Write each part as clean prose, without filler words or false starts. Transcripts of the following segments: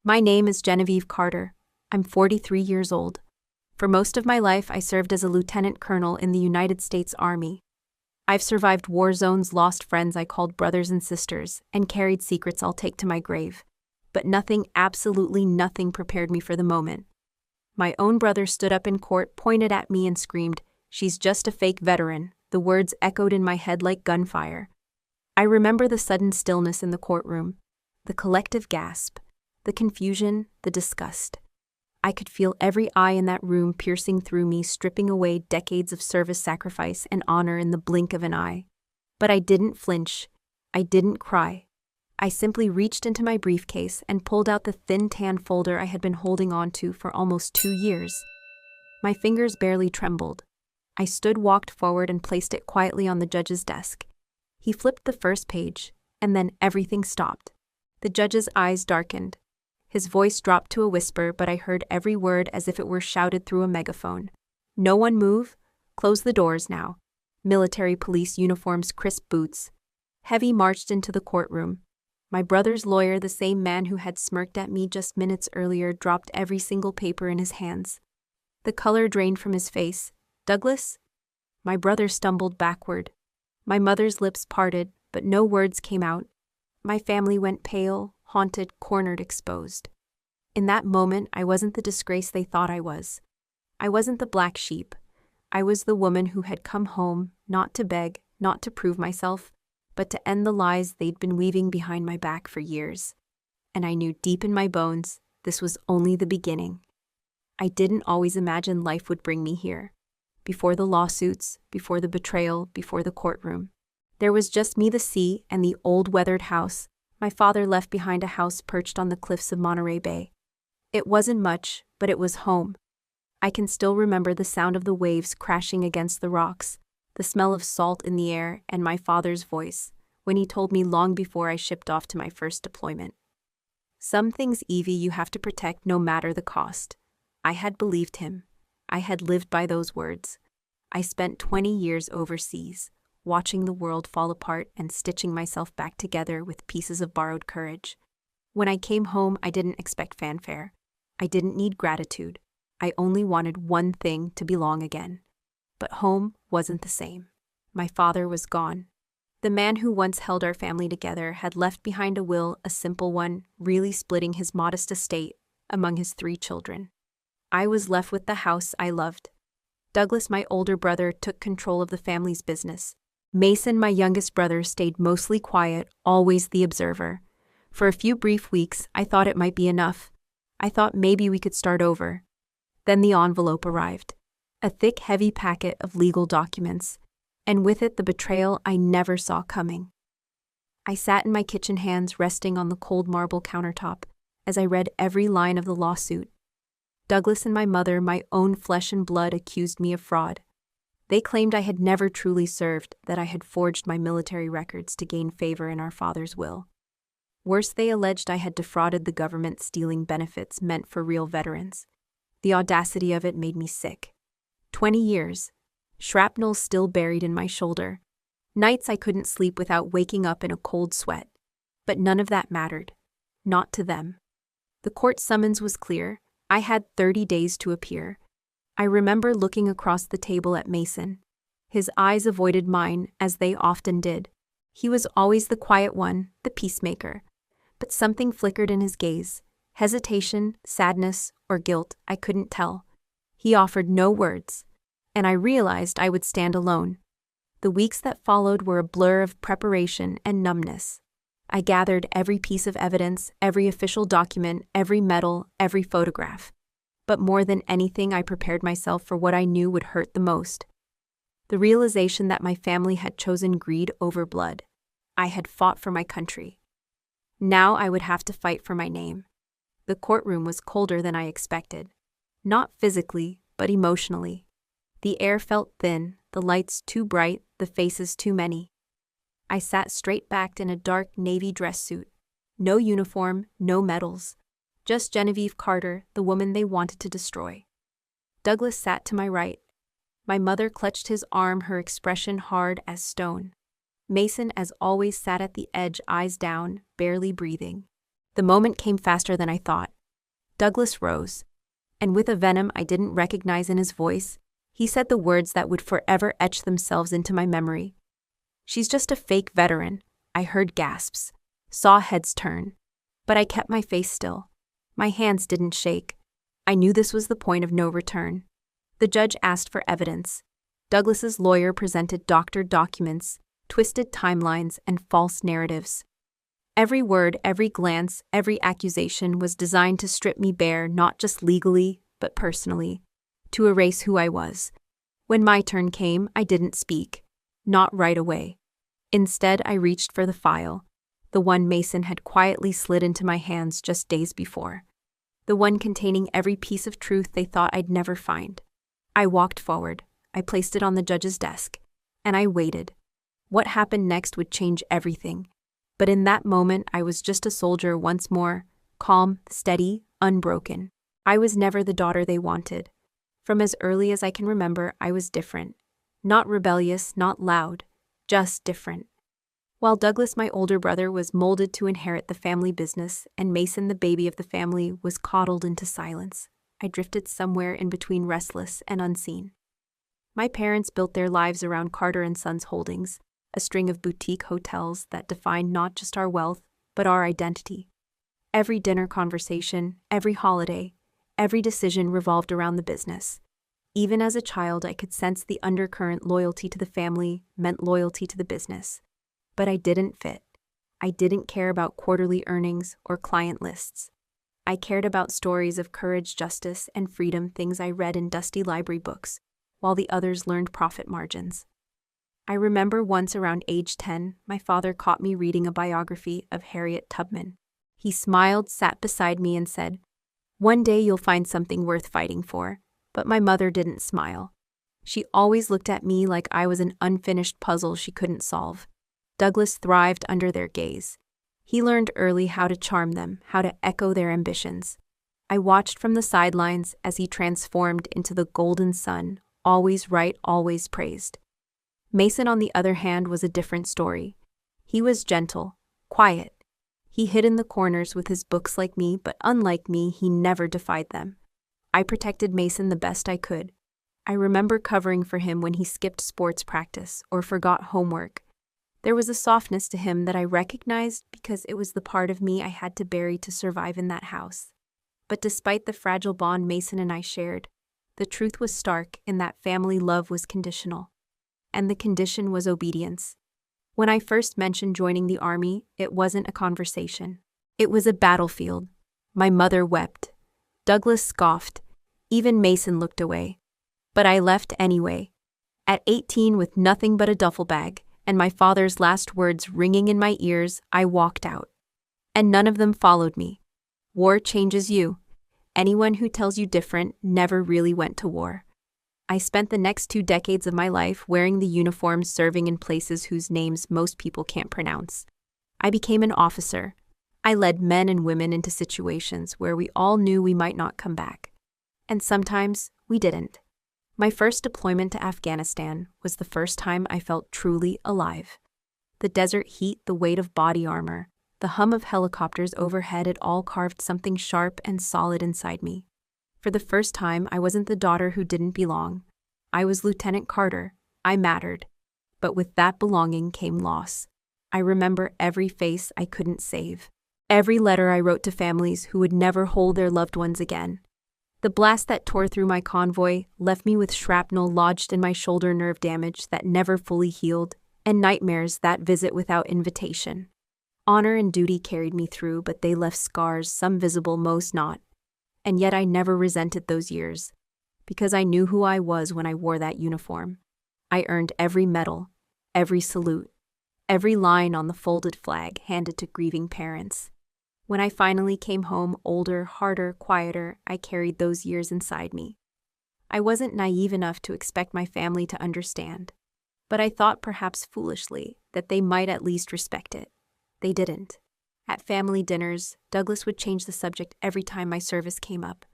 My name is Genevieve Carter. I'm 43 years old. For most of my life, I served as a lieutenant colonel in the United States Army. I've survived war zones, lost friends I called brothers and sisters, and carried secrets I'll take to my grave. But nothing, absolutely nothing, prepared me for the moment. My own brother stood up in court, pointed at me, and screamed, "She's just a fake veteran." The words echoed in my head like gunfire. I remember the sudden stillness in the courtroom, the collective gasp, the confusion, the disgust. I could feel every eye in that room piercing through me, stripping away decades of service, sacrifice, and honor in the blink of an eye. But I didn't flinch. I didn't cry. I simply reached into my briefcase and pulled out the thin tan folder I had been holding on to for almost 2 years. My fingers barely trembled. I walked forward and placed it quietly on the judge's desk. He flipped the first page, and then everything stopped. The judge's eyes darkened. His voice dropped to a whisper, but I heard every word as if it were shouted through a megaphone. "No one move. Close the doors now." Military police uniforms, crisp boots. Heavy marched into the courtroom. My brother's lawyer, the same man who had smirked at me just minutes earlier, dropped every single paper in his hands. The color drained from his face. "Douglas?" My brother stumbled backward. My mother's lips parted, but no words came out. My family went pale, haunted, cornered, exposed. In that moment, I wasn't the disgrace they thought I was. I wasn't the black sheep. I was the woman who had come home, not to beg, not to prove myself, but to end the lies they'd been weaving behind my back for years. And I knew deep in my bones, this was only the beginning. I didn't always imagine life would bring me here. Before the lawsuits, before the betrayal, before the courtroom. There was just me, the sea, and the old weathered house my father left behind, a house perched on the cliffs of Monterey Bay. It wasn't much, but it was home. I can still remember the sound of the waves crashing against the rocks, the smell of salt in the air, and my father's voice, when he told me long before I shipped off to my first deployment. "Some things, Evie, you have to protect no matter the cost." I had believed him. I had lived by those words. I spent 20 years overseas, watching the world fall apart and stitching myself back together with pieces of borrowed courage. When I came home, I didn't expect fanfare. I didn't need gratitude. I only wanted one thing: to belong again. But home wasn't the same. My father was gone. The man who once held our family together had left behind a will, a simple one, really splitting his modest estate among his 3 children. I was left with the house I loved. Douglas, my older brother, took control of the family's business. Mason, my youngest brother, stayed mostly quiet, always the observer. For a few brief weeks, I thought it might be enough. I thought maybe we could start over. Then the envelope arrived. A thick, heavy packet of legal documents, and with it the betrayal I never saw coming. I sat in my kitchen, hands resting on the cold marble countertop, as I read every line of the lawsuit. Douglas and my mother, my own flesh and blood, accused me of fraud. They claimed I had never truly served, that I had forged my military records to gain favor in our father's will. Worse, they alleged I had defrauded the government, stealing benefits meant for real veterans. The audacity of it made me sick. 20 years. Shrapnel still buried in my shoulder. Nights I couldn't sleep without waking up in a cold sweat. But none of that mattered. Not to them. The court summons was clear. I had 30 days to appear. I remember looking across the table at Mason. His eyes avoided mine, as they often did. He was always the quiet one, the peacemaker. But something flickered in his gaze. Hesitation, sadness, or guilt, I couldn't tell. He offered no words, and I realized I would stand alone. The weeks that followed were a blur of preparation and numbness. I gathered every piece of evidence, every official document, every medal, every photograph. But more than anything, I prepared myself for what I knew would hurt the most. The realization that my family had chosen greed over blood. I had fought for my country. Now I would have to fight for my name. The courtroom was colder than I expected. Not physically, but emotionally. The air felt thin, the lights too bright, the faces too many. I sat straight-backed in a dark navy dress suit. No uniform, no medals. Just Genevieve Carter, the woman they wanted to destroy. Douglas sat to my right. My mother clutched his arm, her expression hard as stone. Mason, as always, sat at the edge, eyes down, barely breathing. The moment came faster than I thought. Douglas rose, and with a venom I didn't recognize in his voice, he said the words that would forever etch themselves into my memory. "She's just a fake veteran." I heard gasps, saw heads turn, but I kept my face still. My hands didn't shake. I knew this was the point of no return. The judge asked for evidence. Douglas's lawyer presented doctored documents, twisted timelines, and false narratives. Every word, every glance, every accusation was designed to strip me bare, not just legally, but personally, to erase who I was. When my turn came, I didn't speak. Not right away. Instead, I reached for the file, the one Mason had quietly slid into my hands just days before. The one containing every piece of truth they thought I'd never find. I walked forward, I placed it on the judge's desk, and I waited. What happened next would change everything. But in that moment, I was just a soldier once more, calm, steady, unbroken. I was never the daughter they wanted. From as early as I can remember, I was different. Not rebellious, not loud, just different. While Douglas, my older brother, was molded to inherit the family business, and Mason, the baby of the family, was coddled into silence, I drifted somewhere in between, restless and unseen. My parents built their lives around Carter & Sons Holdings, a string of boutique hotels that defined not just our wealth, but our identity. Every dinner conversation, every holiday, every decision revolved around the business. Even as a child, I could sense the undercurrent. Loyalty to the family meant loyalty to the business. But I didn't fit. I didn't care about quarterly earnings or client lists. I cared about stories of courage, justice, and freedom, things I read in dusty library books, while the others learned profit margins. I remember once around age 10, my father caught me reading a biography of Harriet Tubman. He smiled, sat beside me, and said, "One day you'll find something worth fighting for." But my mother didn't smile. She always looked at me like I was an unfinished puzzle she couldn't solve. Douglas thrived under their gaze. He learned early how to charm them, how to echo their ambitions. I watched from the sidelines as he transformed into the golden son, always right, always praised. Mason, on the other hand, was a different story. He was gentle, quiet. He hid in the corners with his books like me, but unlike me, he never defied them. I protected Mason the best I could. I remember covering for him when he skipped sports practice or forgot homework. There was a softness to him that I recognized because it was the part of me I had to bury to survive in that house. But despite the fragile bond Mason and I shared, the truth was stark in that family love was conditional. And the condition was obedience. When I first mentioned joining the army, it wasn't a conversation. It was a battlefield. My mother wept. Douglas scoffed. Even Mason looked away. But I left anyway. At 18, with nothing but a duffel bag, and my father's last words ringing in my ears, I walked out. And none of them followed me. War changes you. Anyone who tells you different never really went to war. I spent the next 2 decades of my life wearing the uniform, serving in places whose names most people can't pronounce. I became an officer. I led men and women into situations where we all knew we might not come back. And sometimes we didn't. My first deployment to Afghanistan was the first time I felt truly alive. The desert heat, the weight of body armor, the hum of helicopters overhead, it all carved something sharp and solid inside me. For the first time, I wasn't the daughter who didn't belong. I was Lieutenant Carter. I mattered. But with that belonging came loss. I remember every face I couldn't save. Every letter I wrote to families who would never hold their loved ones again. The blast that tore through my convoy left me with shrapnel lodged in my shoulder, nerve damage that never fully healed, and nightmares that visit without invitation. Honor and duty carried me through, but they left scars, some visible, most not. And yet I never resented those years, because I knew who I was when I wore that uniform. I earned every medal, every salute, every line on the folded flag handed to grieving parents. When I finally came home, older, harder, quieter, I carried those years inside me. I wasn't naive enough to expect my family to understand, but I thought, perhaps foolishly, that they might at least respect it. They didn't. At family dinners, Douglas would change the subject every time my service came up.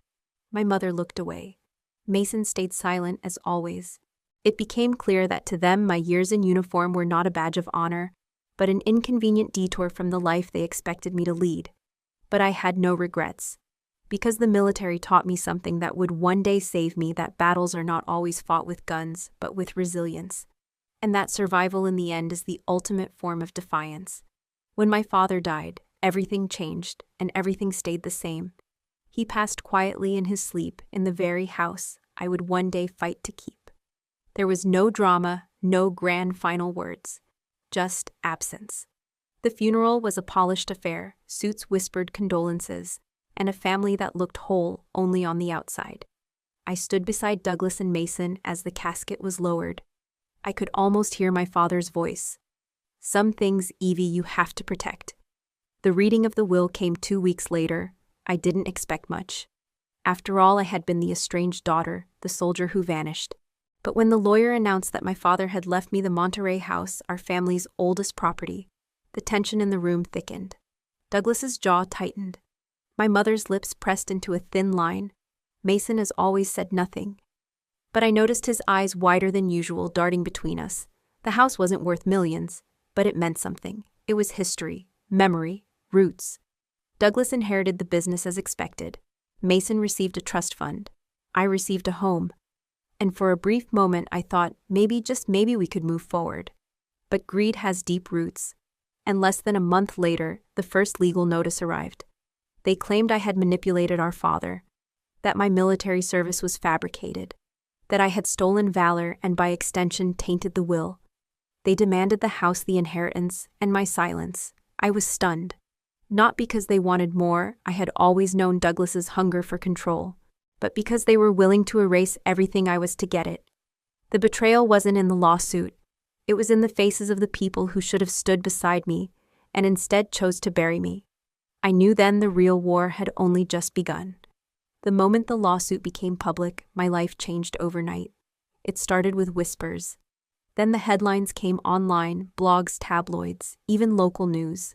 My mother looked away. Mason stayed silent as always. It became clear that to them my years in uniform were not a badge of honor, but an inconvenient detour from the life they expected me to lead. But I had no regrets. Because the military taught me something that would one day save me, that battles are not always fought with guns, but with resilience. And that survival in the end is the ultimate form of defiance. When my father died, everything changed, and everything stayed the same. He passed quietly in his sleep in the very house I would one day fight to keep. There was no drama, no grand final words, just absence. The funeral was a polished affair, suits whispered condolences, and a family that looked whole only on the outside. I stood beside Douglas and Mason as the casket was lowered. I could almost hear my father's voice. "Some things, Evie, you have to protect." The reading of the will came 2 weeks later. I didn't expect much. After all, I had been the estranged daughter, the soldier who vanished. But when the lawyer announced that my father had left me the Monterey house, our family's oldest property, the tension in the room thickened. Douglas's jaw tightened. My mother's lips pressed into a thin line. Mason, as always, said nothing. But I noticed his eyes wider than usual, darting between us. The house wasn't worth millions, but it meant something. It was history, memory, roots. Douglas inherited the business as expected. Mason received a trust fund. I received a home. And for a brief moment I thought maybe, just maybe, we could move forward. But greed has deep roots. And less than a month later, the first legal notice arrived. They claimed I had manipulated our father, that my military service was fabricated, that I had stolen valor and by extension tainted the will. They demanded the house, the inheritance, and my silence. I was stunned. Not because they wanted more, I had always known Douglas's hunger for control, but because they were willing to erase everything I was to get it. The betrayal wasn't in the lawsuit. It was in the faces of the people who should have stood beside me and instead chose to bury me. I knew then the real war had only just begun. The moment the lawsuit became public, my life changed overnight. It started with whispers. Then the headlines came online, blogs, tabloids, even local news.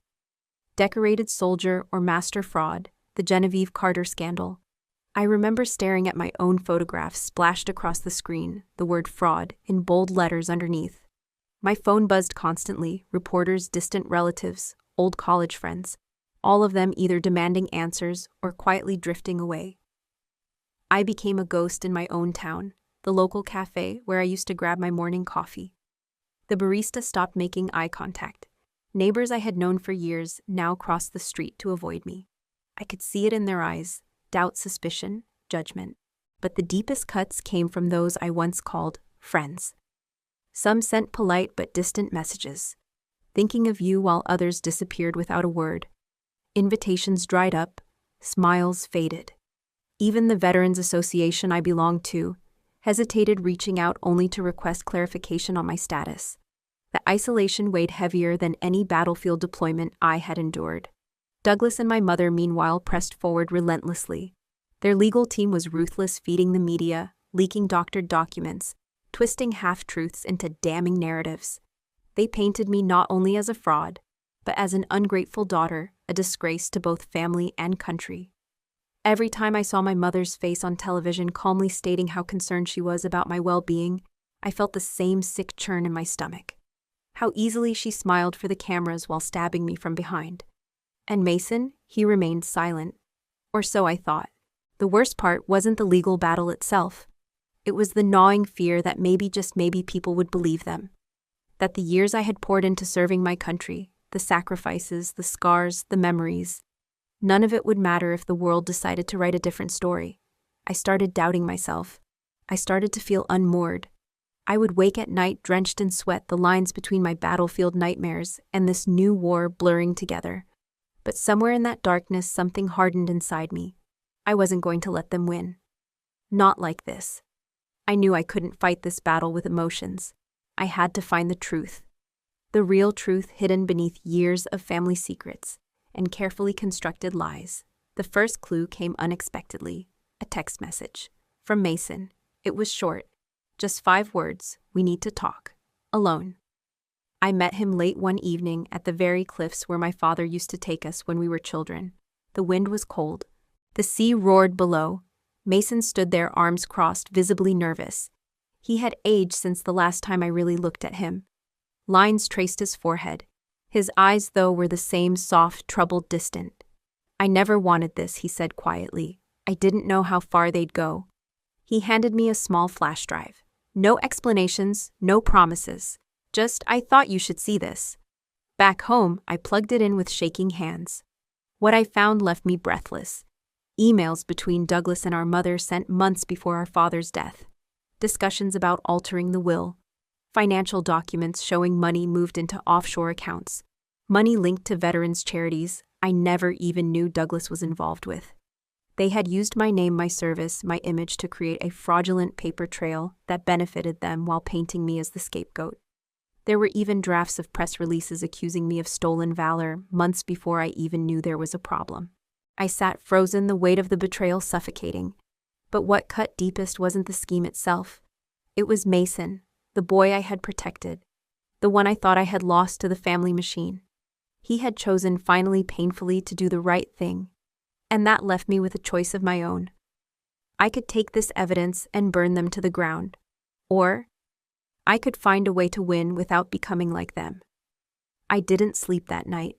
Decorated soldier or master fraud, the Genevieve Carter scandal. I remember staring at my own photograph splashed across the screen, the word fraud in bold letters underneath. My phone buzzed constantly, reporters, distant relatives, old college friends, all of them either demanding answers or quietly drifting away. I became a ghost in my own town, the local cafe where I used to grab my morning coffee. The barista stopped making eye contact. Neighbors I had known for years now crossed the street to avoid me. I could see it in their eyes, doubt, suspicion, judgment. But the deepest cuts came from those I once called friends. Some sent polite but distant messages, thinking of you, while others disappeared without a word. Invitations dried up, smiles faded. Even the Veterans Association I belonged to hesitated, reaching out only to request clarification on my status. The isolation weighed heavier than any battlefield deployment I had endured. Douglas and my mother, meanwhile, pressed forward relentlessly. Their legal team was ruthless, feeding the media, leaking doctored documents, twisting half-truths into damning narratives. They painted me not only as a fraud, but as an ungrateful daughter, a disgrace to both family and country. Every time I saw my mother's face on television calmly stating how concerned she was about my well-being, I felt the same sick churn in my stomach. How easily she smiled for the cameras while stabbing me from behind. And Mason, he remained silent. Or so I thought. The worst part wasn't the legal battle itself. It was the gnawing fear that maybe, just maybe, people would believe them. That the years I had poured into serving my country, the sacrifices, the scars, the memories, none of it would matter if the world decided to write a different story. I started doubting myself. I started to feel unmoored. I would wake at night drenched in sweat, the lines between my battlefield nightmares and this new war blurring together. But somewhere in that darkness, something hardened inside me. I wasn't going to let them win. Not like this. I knew I couldn't fight this battle with emotions. I had to find the truth. The real truth hidden beneath years of family secrets and carefully constructed lies. The first clue came unexpectedly. A text message. From Mason. It was short. Just 5 words: "We need to talk. Alone." I met him late one evening at the very cliffs where my father used to take us when we were children. The wind was cold. The sea roared below. Mason stood there, arms crossed, visibly nervous. He had aged since the last time I really looked at him. Lines traced his forehead. His eyes, though, were the same, soft, troubled, distant. "I never wanted this," he said quietly. "I didn't know how far they'd go." He handed me a small flash drive. No explanations, no promises. Just, "I thought you should see this." Back home, I plugged it in with shaking hands. What I found left me breathless. Emails between Douglas and our mother sent months before our father's death. Discussions about altering the will. Financial documents showing money moved into offshore accounts. Money linked to veterans' charities I never even knew Douglas was involved with. They had used my name, my service, my image to create a fraudulent paper trail that benefited them while painting me as the scapegoat. There were even drafts of press releases accusing me of stolen valor months before I even knew there was a problem. I sat frozen, the weight of the betrayal suffocating. But what cut deepest wasn't the scheme itself. It was Mason, the boy I had protected, the one I thought I had lost to the family machine. He had chosen, finally painfully, to do the right thing, and that left me with a choice of my own. I could take this evidence and burn them to the ground, or I could find a way to win without becoming like them. I didn't sleep that night.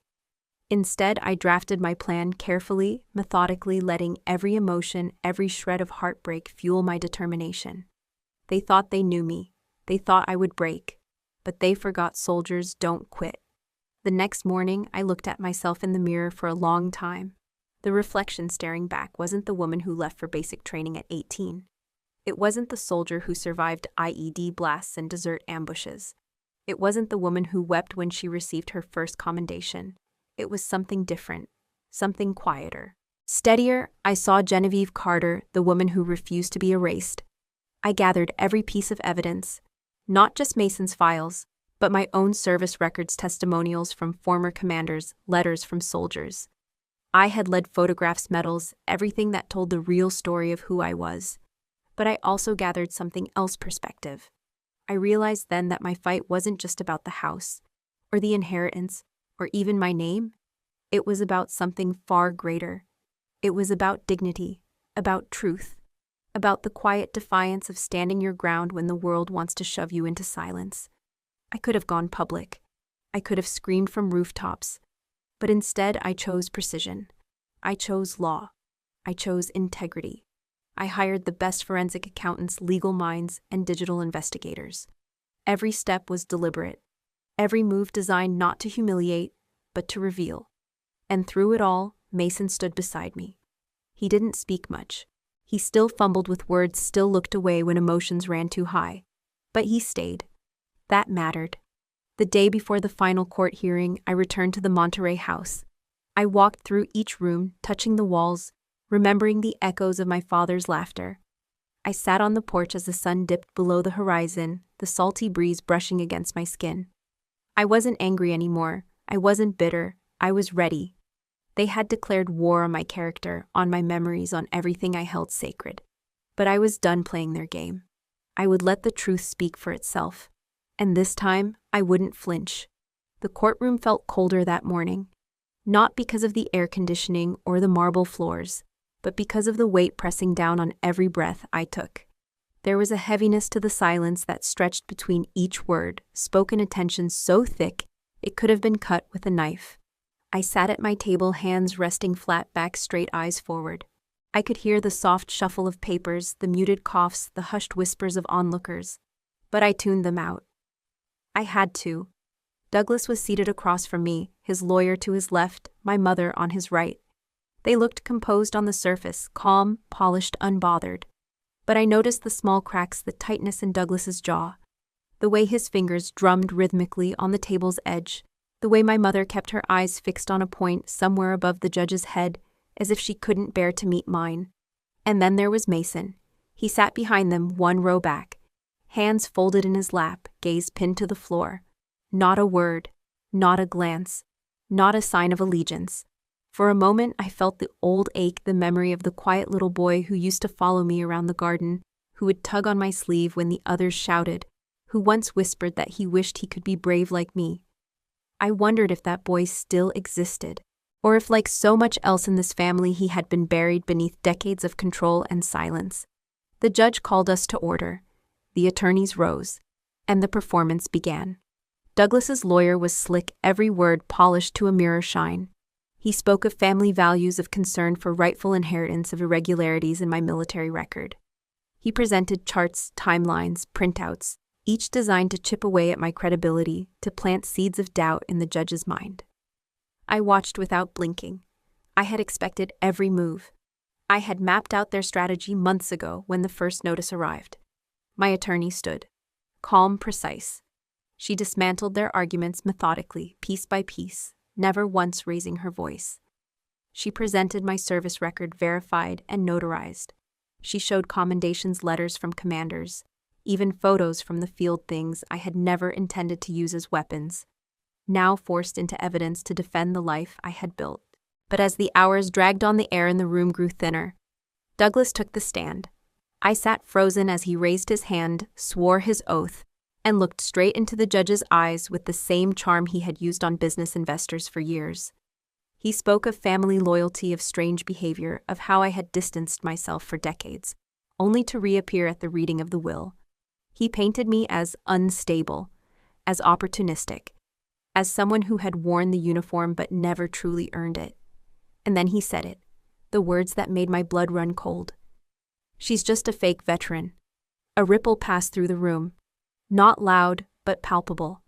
Instead, I drafted my plan carefully, methodically, letting every emotion, every shred of heartbreak fuel my determination. They thought they knew me. They thought I would break. But they forgot soldiers don't quit. The next morning, I looked at myself in the mirror for a long time. The reflection staring back wasn't the woman who left for basic training at 18. It wasn't the soldier who survived IED blasts and desert ambushes. It wasn't the woman who wept when she received her first commendation. It was something different, something quieter. Steadier, I saw Genevieve Carter, the woman who refused to be erased. I gathered every piece of evidence, not just Mason's files, but my own service records, testimonials from former commanders, letters from soldiers. I had led photographs, medals, everything that told the real story of who I was. But I also gathered something else: perspective. I realized then that my fight wasn't just about the house, or the inheritance, or even my name. It was about something far greater. It was about dignity, about truth, about the quiet defiance of standing your ground when the world wants to shove you into silence. I could have gone public. I could have screamed from rooftops. But instead, I chose precision. I chose law. I chose integrity. I hired the best forensic accountants, legal minds, and digital investigators. Every step was deliberate. Every move designed not to humiliate, but to reveal. And through it all, Mason stood beside me. He didn't speak much. He still fumbled with words, still looked away when emotions ran too high. But he stayed. That mattered. The day before the final court hearing, I returned to the Monterey house. I walked through each room, touching the walls, remembering the echoes of my father's laughter. I sat on the porch as the sun dipped below the horizon, the salty breeze brushing against my skin. I wasn't angry anymore. I wasn't bitter. I was ready. They had declared war on my character, on my memories, on everything I held sacred. But I was done playing their game. I would let the truth speak for itself. And this time, I wouldn't flinch. The courtroom felt colder that morning, not because of the air conditioning or the marble floors, but because of the weight pressing down on every breath I took. There was a heaviness to the silence that stretched between each word, spoken a tension so thick it could have been cut with a knife. I sat at my table, hands resting flat back, straight eyes forward. I could hear the soft shuffle of papers, the muted coughs, the hushed whispers of onlookers, but I tuned them out. I had to. Douglas was seated across from me, his lawyer to his left, my mother on his right. They looked composed on the surface, calm, polished, unbothered. But I noticed the small cracks, the tightness in Douglas's jaw, the way his fingers drummed rhythmically on the table's edge, the way my mother kept her eyes fixed on a point somewhere above the judge's head, as if she couldn't bear to meet mine. And then there was Mason. He sat behind them, one row back, hands folded in his lap, gaze pinned to the floor. Not a word, not a glance, not a sign of allegiance. For a moment, I felt the old ache, the memory of the quiet little boy who used to follow me around the garden, who would tug on my sleeve when the others shouted, who once whispered that he wished he could be brave like me. I wondered if that boy still existed, or if, like so much else in this family, he had been buried beneath decades of control and silence. The judge called us to order. The attorneys rose, and the performance began. Douglas's lawyer was slick, every word polished to a mirror shine. He spoke of family values, of concern for rightful inheritance, of irregularities in my military record. He presented charts, timelines, printouts, each designed to chip away at my credibility, to plant seeds of doubt in the judge's mind. I watched without blinking. I had expected every move. I had mapped out their strategy months ago when the first notice arrived. My attorney stood, calm, precise. She dismantled their arguments methodically, piece by piece, never once raising her voice. She presented my service record verified and notarized. She showed commendations letters from commanders, even photos from the field, things I had never intended to use as weapons, now forced into evidence to defend the life I had built. But as the hours dragged on, the air in the room grew thinner. Douglas took the stand. I sat frozen as he raised his hand, swore his oath, and looked straight into the judge's eyes with the same charm he had used on business investors for years. He spoke of family loyalty, of strange behavior, of how I had distanced myself for decades, only to reappear at the reading of the will. He painted me as unstable, as opportunistic, as someone who had worn the uniform but never truly earned it. And then he said it, the words that made my blood run cold. "She's just a fake veteran." A ripple passed through the room. Not loud, but palpable.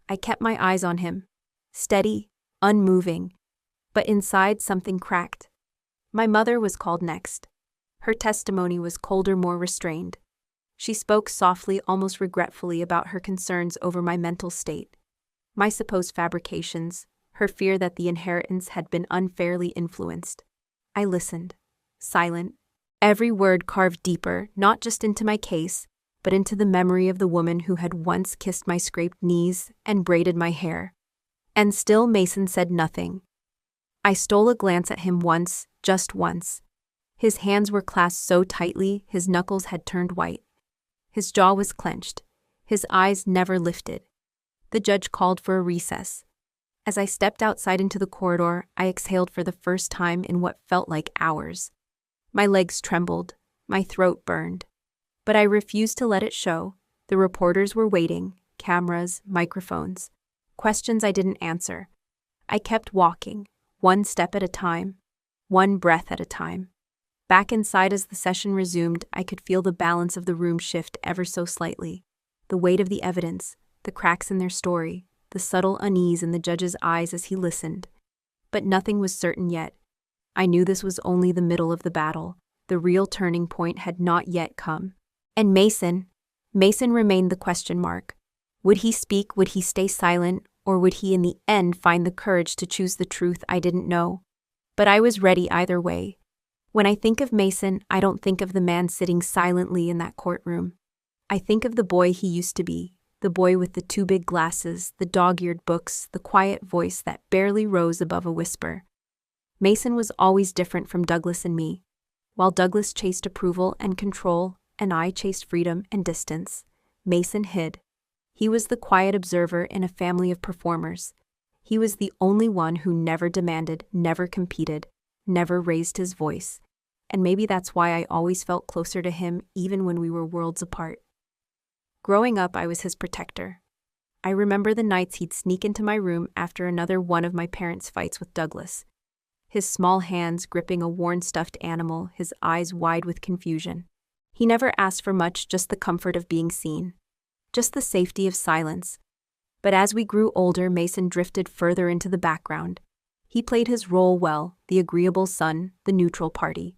I kept my eyes on him, steady, unmoving, but inside something cracked. My mother was called next. Her testimony was colder, more restrained. She spoke softly, almost regretfully, about her concerns over my mental state, my supposed fabrications, her fear that the inheritance had been unfairly influenced. I listened, silent, every word carved deeper, not just into my case, but into the memory of the woman who had once kissed my scraped knees and braided my hair. And still Mason said nothing. I stole a glance at him once, just once. His hands were clasped so tightly, his knuckles had turned white. His jaw was clenched, his eyes never lifted. The judge called for a recess. As I stepped outside into the corridor, I exhaled for the first time in what felt like hours. My legs trembled, my throat burned. But I refused to let it show. The reporters were waiting, cameras, microphones, questions I didn't answer. I kept walking, one step at a time, one breath at a time. Back inside, as the session resumed, I could feel the balance of the room shift ever so slightly. The weight of the evidence, the cracks in their story, the subtle unease in the judge's eyes as he listened. But nothing was certain yet. I knew this was only the middle of the battle. The real turning point had not yet come. And Mason remained the question mark. Would he speak, would he stay silent, or would he in the end find the courage to choose the truth I didn't know? But I was ready either way. When I think of Mason, I don't think of the man sitting silently in that courtroom. I think of the boy he used to be, the boy with the two big glasses, the dog-eared books, the quiet voice that barely rose above a whisper. Mason was always different from Douglas and me. While Douglas chased approval and control, and I chased freedom and distance, Mason hid. He was the quiet observer in a family of performers. He was the only one who never demanded, never competed, never raised his voice. And maybe that's why I always felt closer to him even when we were worlds apart. Growing up, I was his protector. I remember the nights he'd sneak into my room after another one of my parents' fights with Douglas. His small hands gripping a worn stuffed animal, his eyes wide with confusion. He never asked for much, just the comfort of being seen. Just the safety of silence. But as we grew older, Mason drifted further into the background. He played his role well, the agreeable son, the neutral party.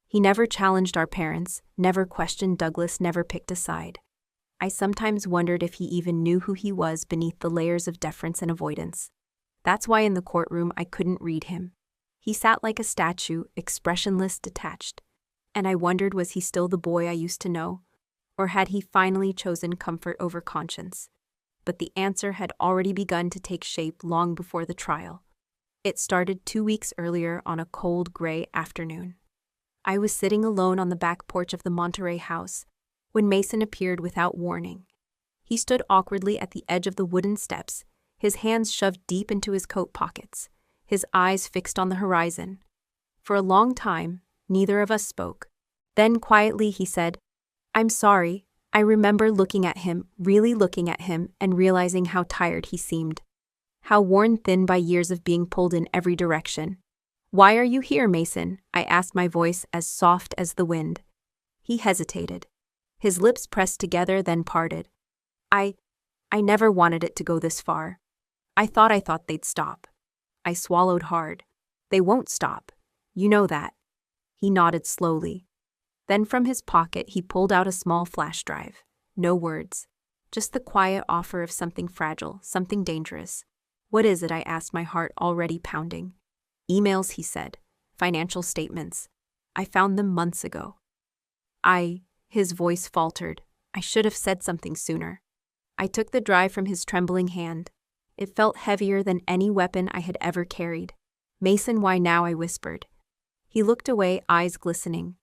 He never challenged our parents, never questioned Douglas, never picked a side. I sometimes wondered if he even knew who he was beneath the layers of deference and avoidance. That's why in the courtroom I couldn't read him. He sat like a statue, expressionless, detached. And I wondered, was he still the boy I used to know? Or had he finally chosen comfort over conscience? But the answer had already begun to take shape long before the trial. It started 2 weeks earlier on a cold, gray afternoon. I was sitting alone on the back porch of the Monterey house when Mason appeared without warning. He stood awkwardly at the edge of the wooden steps, his hands shoved deep into his coat pockets, his eyes fixed on the horizon. For a long time, neither of us spoke. Then quietly he said, "I'm sorry." I remember looking at him, really looking at him, and realizing how tired he seemed. How worn thin by years of being pulled in every direction. "Why are you here, Mason?" I asked, my voice as soft as the wind. He hesitated. His lips pressed together, then parted. I never wanted it to go this far. I thought they'd stop. I swallowed hard. They won't stop. You know that. He nodded slowly. Then from his pocket he pulled out a small flash drive. No words. Just the quiet offer of something fragile, something dangerous. "What is it?" I asked, my heart already pounding. "Emails," he said. "Financial statements. I found them months ago." His voice faltered. I should have said something sooner. I took the drive from his trembling hand. It felt heavier than any weapon I had ever carried. "Mason, why now?" I whispered. He looked away, eyes glistening.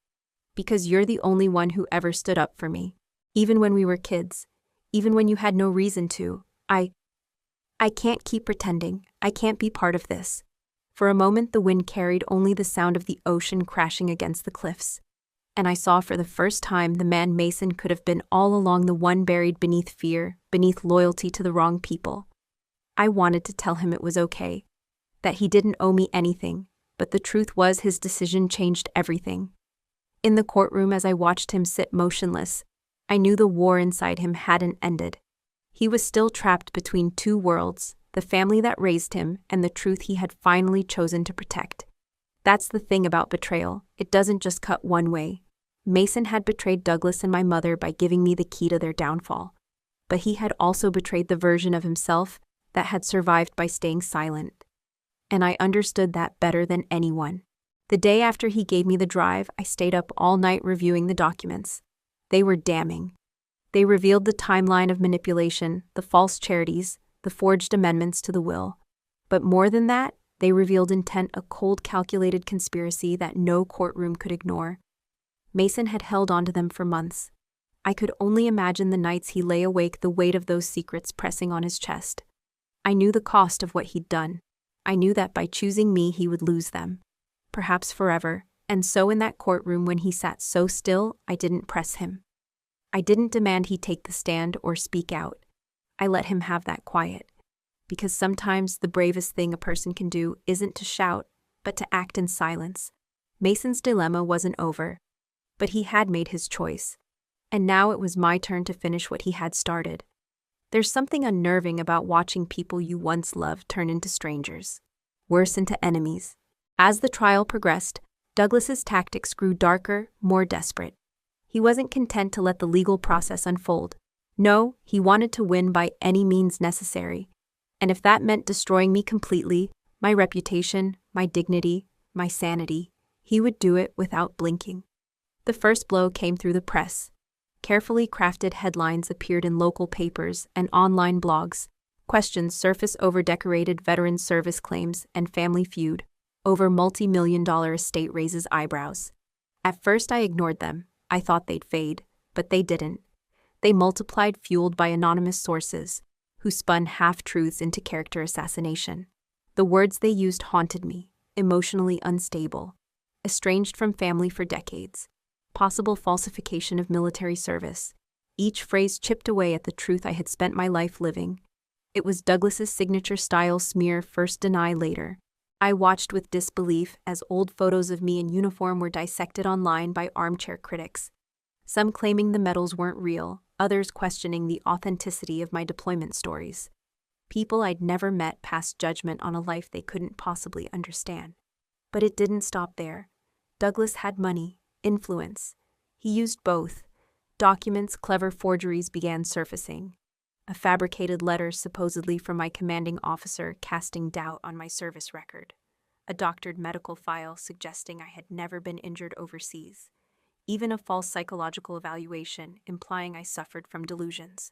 "Because you're the only one who ever stood up for me. Even when we were kids. Even when you had no reason to. I can't keep pretending. I can't be part of this." For a moment the wind carried only the sound of the ocean crashing against the cliffs. And I saw for the first time the man Mason could have been all along, the one buried beneath fear, beneath loyalty to the wrong people. I wanted to tell him it was okay. That he didn't owe me anything, but the truth was his decision changed everything. In the courtroom, as I watched him sit motionless, I knew the war inside him hadn't ended. He was still trapped between two worlds, the family that raised him and the truth he had finally chosen to protect. That's the thing about betrayal. It doesn't just cut one way. Mason had betrayed Douglas and my mother by giving me the key to their downfall. But he had also betrayed the version of himself that had survived by staying silent. And I understood that better than anyone. The day after he gave me the drive, I stayed up all night reviewing the documents. They were damning. They revealed the timeline of manipulation, the false charities, the forged amendments to the will. But more than that, they revealed intent, a cold, calculated conspiracy that no courtroom could ignore. Mason had held onto them for months. I could only imagine the nights he lay awake, the weight of those secrets pressing on his chest. I knew the cost of what he'd done. I knew that by choosing me he would lose them. Perhaps forever. And so in that courtroom, when he sat so still, I didn't press him. I didn't demand he take the stand or speak out. I let him have that quiet. Because sometimes the bravest thing a person can do isn't to shout, but to act in silence. Mason's dilemma wasn't over, but he had made his choice. And now it was my turn to finish what he had started. There's something unnerving about watching people you once loved turn into strangers. Worse, into enemies. As the trial progressed, Douglas's tactics grew darker, more desperate. He wasn't content to let the legal process unfold. No, he wanted to win by any means necessary. And if that meant destroying me completely, my reputation, my dignity, my sanity, he would do it without blinking. The first blow came through the press. Carefully crafted headlines appeared in local papers and online blogs. Questions surfaced over decorated veteran service claims and family feud. Over multi-million-dollar estate raises eyebrows. At first I ignored them. I thought they'd fade, but they didn't. They multiplied, fueled by anonymous sources, who spun half-truths into character assassination. The words they used haunted me: emotionally unstable, estranged from family for decades, possible falsification of military service. Each phrase chipped away at the truth I had spent my life living. It was Douglas's signature-style smear, first deny, later. I watched with disbelief as old photos of me in uniform were dissected online by armchair critics, some claiming the medals weren't real, others questioning the authenticity of my deployment stories. People I'd never met passed judgment on a life they couldn't possibly understand. But it didn't stop there. Douglas had money, influence. He used both. Documents, clever forgeries began surfacing. A fabricated letter supposedly from my commanding officer casting doubt on my service record. A doctored medical file suggesting I had never been injured overseas. Even a false psychological evaluation implying I suffered from delusions.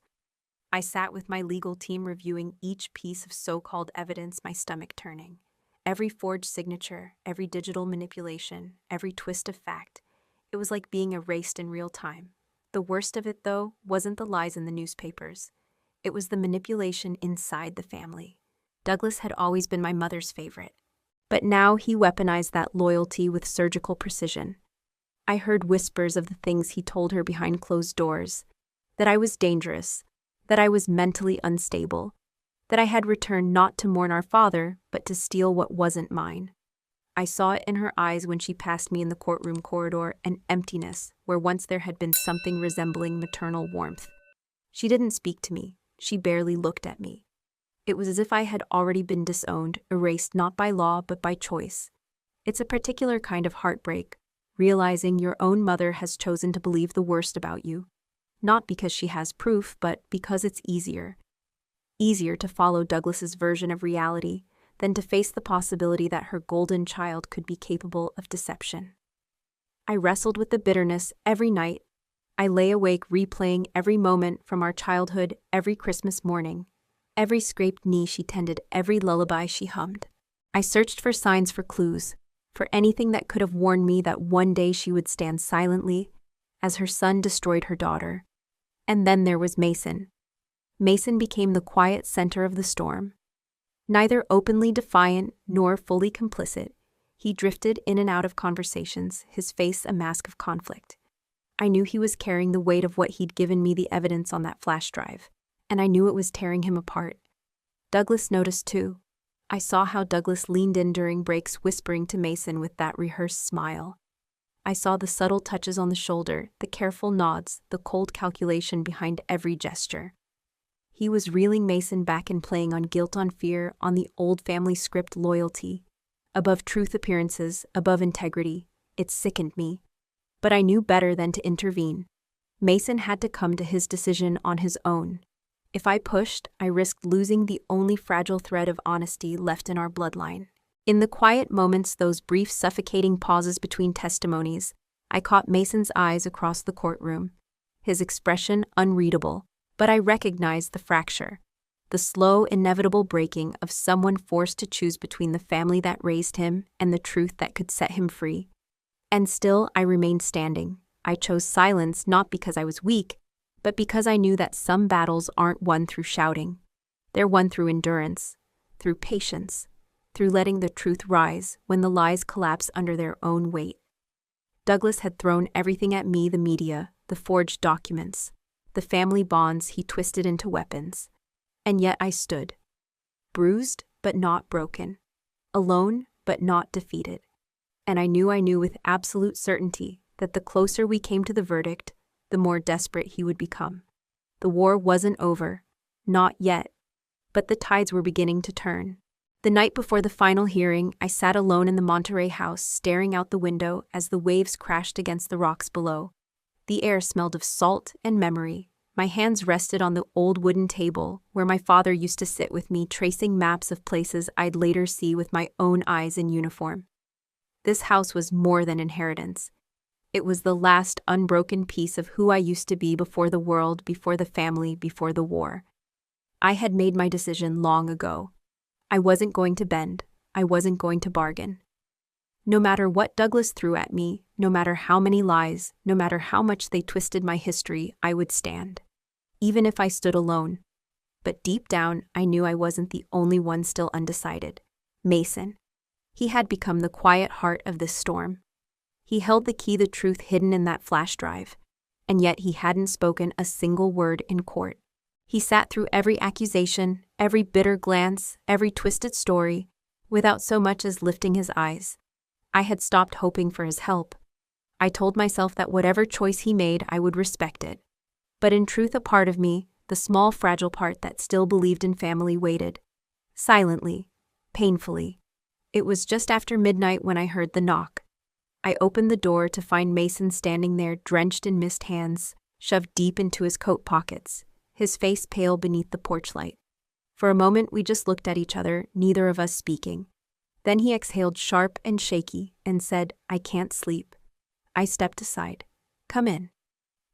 I sat with my legal team reviewing each piece of so-called evidence, my stomach turning. Every forged signature, every digital manipulation, every twist of fact. It was like being erased in real time. The worst of it, though, wasn't the lies in the newspapers. It was the manipulation inside the family. Douglas had always been my mother's favorite. But now he weaponized that loyalty with surgical precision. I heard whispers of the things he told her behind closed doors. That I was dangerous. That I was mentally unstable. That I had returned not to mourn our father, but to steal what wasn't mine. I saw it in her eyes when she passed me in the courtroom corridor, an emptiness where once there had been something resembling maternal warmth. She didn't speak to me. She barely looked at me. It was as if I had already been disowned, erased not by law but by choice. It's a particular kind of heartbreak, realizing your own mother has chosen to believe the worst about you. Not because she has proof, but because it's easier. Easier to follow Douglas's version of reality than to face the possibility that her golden child could be capable of deception. I wrestled with the bitterness every night. I lay awake replaying every moment from our childhood, every Christmas morning, every scraped knee she tended, every lullaby she hummed. I searched for signs, for clues, for anything that could have warned me that one day she would stand silently as her son destroyed her daughter. And then there was Mason. Mason became the quiet center of the storm. Neither openly defiant nor fully complicit, he drifted in and out of conversations, his face a mask of conflict. I knew he was carrying the weight of what he'd given me the evidence on that flash drive, and I knew it was tearing him apart. Douglas noticed too. I saw how Douglas leaned in during breaks, whispering to Mason with that rehearsed smile. I saw the subtle touches on the shoulder, the careful nods, the cold calculation behind every gesture. He was reeling Mason back and playing on guilt, on fear, on the old family script, loyalty. Above truth, appearances, above integrity. It sickened me. But I knew better than to intervene. Mason had to come to his decision on his own. If I pushed, I risked losing the only fragile thread of honesty left in our bloodline. In the quiet moments, those brief suffocating pauses between testimonies, I caught Mason's eyes across the courtroom. His expression unreadable, but I recognized the fracture. The slow, inevitable breaking of someone forced to choose between the family that raised him and the truth that could set him free. And still, I remained standing. I chose silence not because I was weak, but because I knew that some battles aren't won through shouting. They're won through endurance, through patience, through letting the truth rise when the lies collapse under their own weight. Douglas had thrown everything at me: the media, the forged documents, the family bonds he twisted into weapons. And yet I stood, bruised but not broken, alone but not defeated. And I knew with absolute certainty that the closer we came to the verdict, the more desperate he would become. The war wasn't over, not yet, but the tides were beginning to turn. The night before the final hearing, I sat alone in the Monterey house, staring out the window as the waves crashed against the rocks below. The air smelled of salt and memory. My hands rested on the old wooden table where my father used to sit with me, tracing maps of places I'd later see with my own eyes in uniform. This house was more than inheritance. It was the last unbroken piece of who I used to be before the world, before the family, before the war. I had made my decision long ago. I wasn't going to bend. I wasn't going to bargain. No matter what Douglas threw at me, no matter how many lies, no matter how much they twisted my history, I would stand. Even if I stood alone. But deep down, I knew I wasn't the only one still undecided. Mason. He had become the quiet heart of this storm. He held the key, the truth hidden in that flash drive. And yet he hadn't spoken a single word in court. He sat through every accusation, every bitter glance, every twisted story, without so much as lifting his eyes. I had stopped hoping for his help. I told myself that whatever choice he made, I would respect it. But in truth, a part of me, the small, fragile part that still believed in family, waited. Silently, painfully. It was just after midnight when I heard the knock. I opened the door to find Mason standing there, drenched in mist, hands shoved deep into his coat pockets, his face pale beneath the porch light. For a moment we just looked at each other, neither of us speaking. Then he exhaled sharp and shaky and said, "I can't sleep." I stepped aside. "Come in."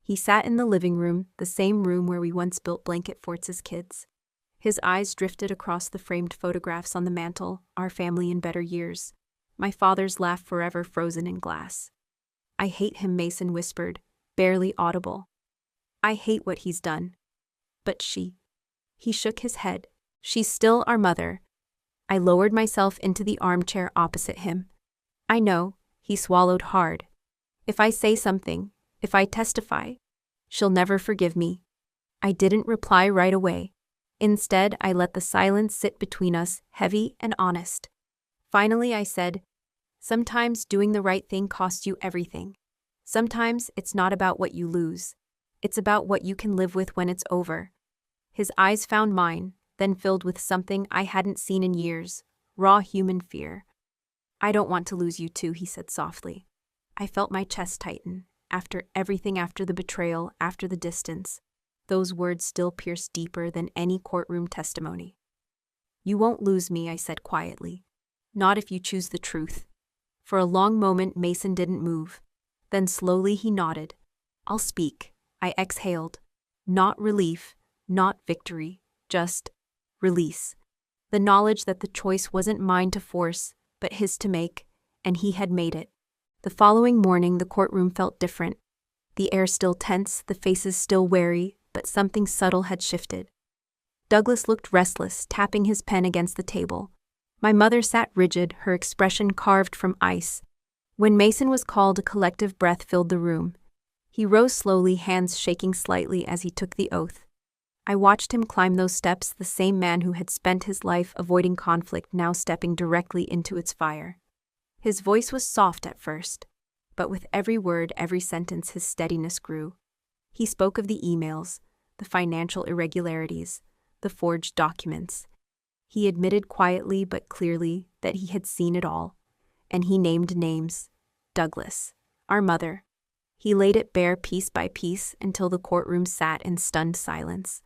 He sat in the living room, the same room where we once built blanket forts as kids. His eyes drifted across the framed photographs on the mantel, our family in better years. My father's laugh forever frozen in glass. "I hate him," Mason whispered, barely audible. "I hate what he's done." "But she..." He shook his head. "She's still our mother." I lowered myself into the armchair opposite him. "I know," he swallowed hard. "If I say something, if I testify, she'll never forgive me." I didn't reply right away. Instead, I let the silence sit between us, heavy and honest. Finally, I said, Sometimes doing the right thing costs you everything. Sometimes it's not about what you lose. It's about what you can live with when it's over. His eyes found mine, then filled with something I hadn't seen in years, raw human fear. "I don't want to lose you too," he said softly. I felt my chest tighten. After everything, after the betrayal, after the distance, those words still pierced deeper than any courtroom testimony. "You won't lose me," I said quietly. "Not if you choose the truth." For a long moment, Mason didn't move. Then slowly he nodded. "I'll speak," I exhaled. Not relief, not victory, just release. The knowledge that the choice wasn't mine to force, but his to make, and he had made it. The following morning, the courtroom felt different. The air still tense, the faces still wary, but something subtle had shifted. Douglas looked restless, tapping his pen against the table. My mother sat rigid, her expression carved from ice. When Mason was called, a collective breath filled the room. He rose slowly, hands shaking slightly as he took the oath. I watched him climb those steps, the same man who had spent his life avoiding conflict now stepping directly into its fire. His voice was soft at first, but with every word, every sentence, his steadiness grew. He spoke of the emails, the financial irregularities, the forged documents. He admitted quietly but clearly that he had seen it all, and he named names. Douglas, our mother. He laid it bare piece by piece until the courtroom sat in stunned silence.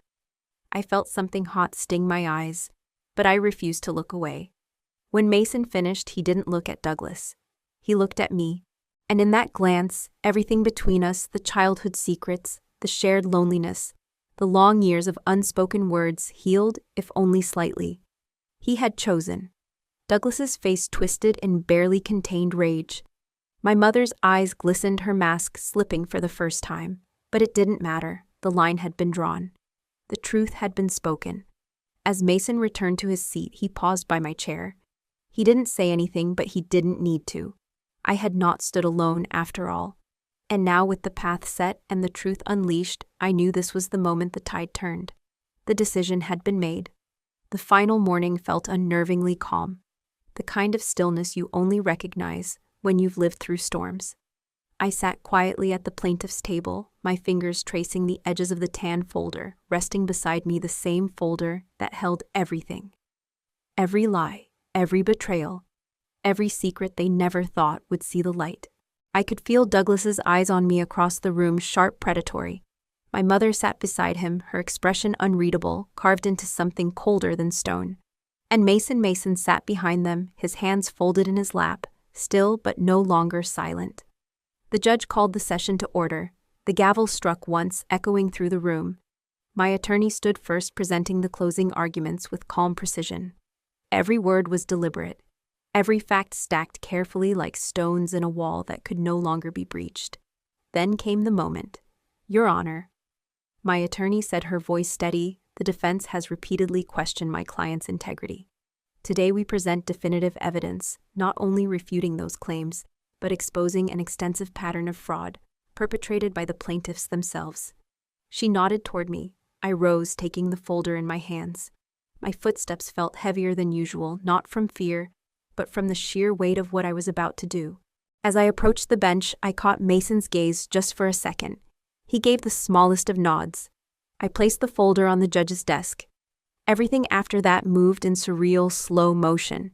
I felt something hot sting my eyes, but I refused to look away. When Mason finished, he didn't look at Douglas. He looked at me, and in that glance, everything between us, the childhood secrets, the shared loneliness, the long years of unspoken words, healed, if only slightly. He had chosen. Douglas's face twisted in barely contained rage. My mother's eyes glistened, her mask slipping for the first time. But it didn't matter. The line had been drawn. The truth had been spoken. As Mason returned to his seat, he paused by my chair. He didn't say anything, but he didn't need to. I had not stood alone after all. And now, with the path set and the truth unleashed, I knew this was the moment the tide turned. The decision had been made. The final morning felt unnervingly calm. The kind of stillness you only recognize when you've lived through storms. I sat quietly at the plaintiff's table, my fingers tracing the edges of the tan folder, resting beside me the same folder that held everything. Every lie, every betrayal, every secret they never thought would see the light. I could feel Douglas's eyes on me across the room, sharp, predatory. My mother sat beside him, her expression unreadable, carved into something colder than stone. And Mason sat behind them, his hands folded in his lap, still but no longer silent. The judge called the session to order. The gavel struck once, echoing through the room. My attorney stood first, presenting the closing arguments with calm precision. Every word was deliberate, every fact stacked carefully like stones in a wall that could no longer be breached. Then came the moment. "Your Honor." My attorney said, her voice steady, "The defense has repeatedly questioned my client's integrity. Today we present definitive evidence, not only refuting those claims, but exposing an extensive pattern of fraud perpetrated by the plaintiffs themselves." She nodded toward me. I rose, taking the folder in my hands. My footsteps felt heavier than usual, not from fear, but from the sheer weight of what I was about to do. As I approached the bench, I caught Mason's gaze just for a second. He gave the smallest of nods. I placed the folder on the judge's desk. Everything after that moved in surreal, slow motion.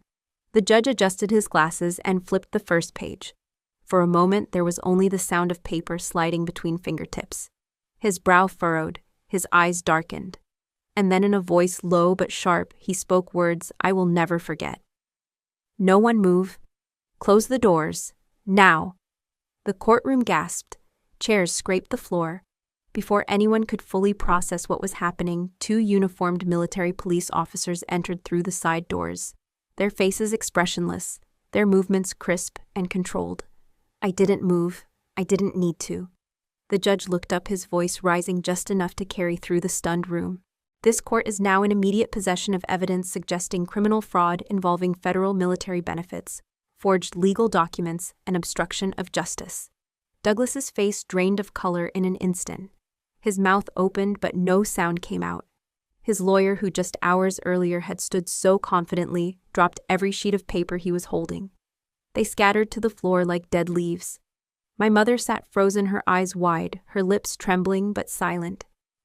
The judge adjusted his glasses and flipped the first page. For a moment, there was only the sound of paper sliding between fingertips. His brow furrowed, his eyes darkened. And then, in a voice low but sharp, he spoke words I will never forget. "No one move. Close the doors. Now." The courtroom gasped. Chairs scraped the floor. Before anyone could fully process what was happening, 2 uniformed military police officers entered through the side doors, their faces expressionless, their movements crisp and controlled. I didn't move. I didn't need to. The judge looked up, his voice rising just enough to carry through the stunned room. "This court is now in immediate possession of evidence suggesting criminal fraud involving federal military benefits, forged legal documents, and obstruction of justice." Douglas's face drained of color in an instant. His mouth opened, but no sound came out. His lawyer, who just hours earlier had stood so confidently, dropped every sheet of paper he was holding. They scattered to the floor like dead leaves. My mother sat frozen, her eyes wide, her lips trembling but silent.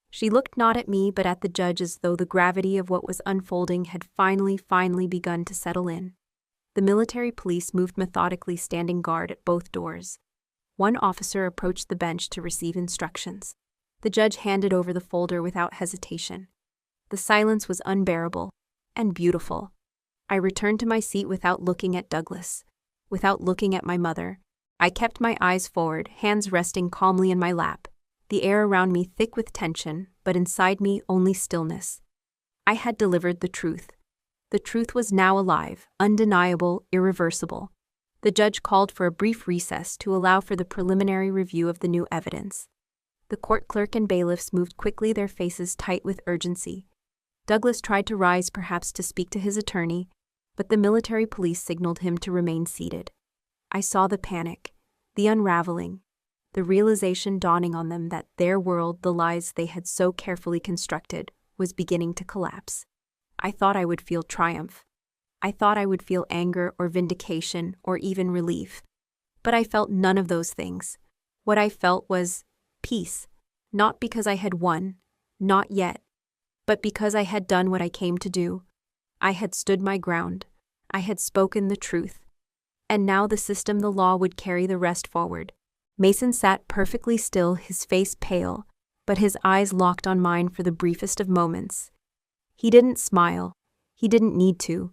She looked not at me but at the judge, as though the gravity of what was unfolding had finally begun to settle in. The military police moved methodically, standing guard at both doors. One officer approached the bench to receive instructions. The judge handed over the folder without hesitation. The silence was unbearable and beautiful. I returned to my seat without looking at Douglas, without looking at my mother. I kept my eyes forward, hands resting calmly in my lap, the air around me thick with tension, but inside me only stillness. I had delivered the truth. The truth was now alive, undeniable, irreversible. The judge called for a brief recess to allow for the preliminary review of the new evidence. The court clerk and bailiffs moved quickly, their faces tight with urgency. Douglas tried to rise, perhaps to speak to his attorney, but the military police signaled him to remain seated. I saw the panic, the unraveling, the realization dawning on them that their world, the lies they had so carefully constructed, was beginning to collapse. I thought I would feel triumph. I thought I would feel anger or vindication or even relief. But I felt none of those things. What I felt was peace, not because I had won, not yet, but because I had done what I came to do. I had stood my ground. I had spoken the truth. And now the system, the law, would carry the rest forward. Mason sat perfectly still, his face pale, but his eyes locked on mine for the briefest of moments. He didn't smile. He didn't need to.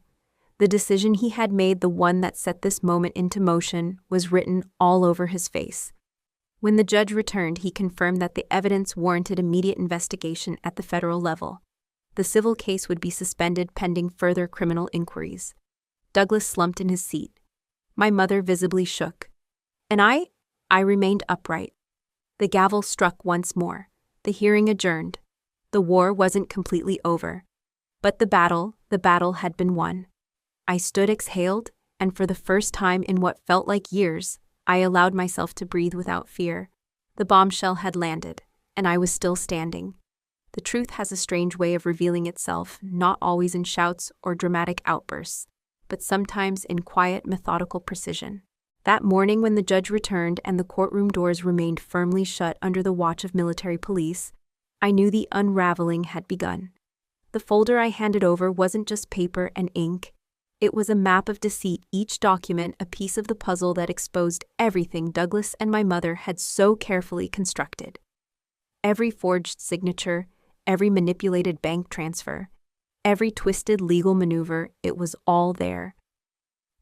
The decision he had made, the one that set this moment into motion, was written all over his face. When the judge returned, he confirmed that the evidence warranted immediate investigation at the federal level. The civil case would be suspended pending further criminal inquiries. Douglas slumped in his seat. My mother visibly shook. And I remained upright. The gavel struck once more. The hearing adjourned. The war wasn't completely over. But the battle had been won. I stood, exhaled, and for the first time in what felt like years, I allowed myself to breathe without fear. The bombshell had landed, and I was still standing. The truth has a strange way of revealing itself, not always in shouts or dramatic outbursts, but sometimes in quiet, methodical precision. That morning, when the judge returned and the courtroom doors remained firmly shut under the watch of military police, I knew the unraveling had begun. The folder I handed over wasn't just paper and ink. It was a map of deceit, each document a piece of the puzzle that exposed everything Douglas and my mother had so carefully constructed. Every forged signature, every manipulated bank transfer, every twisted legal maneuver, it was all there.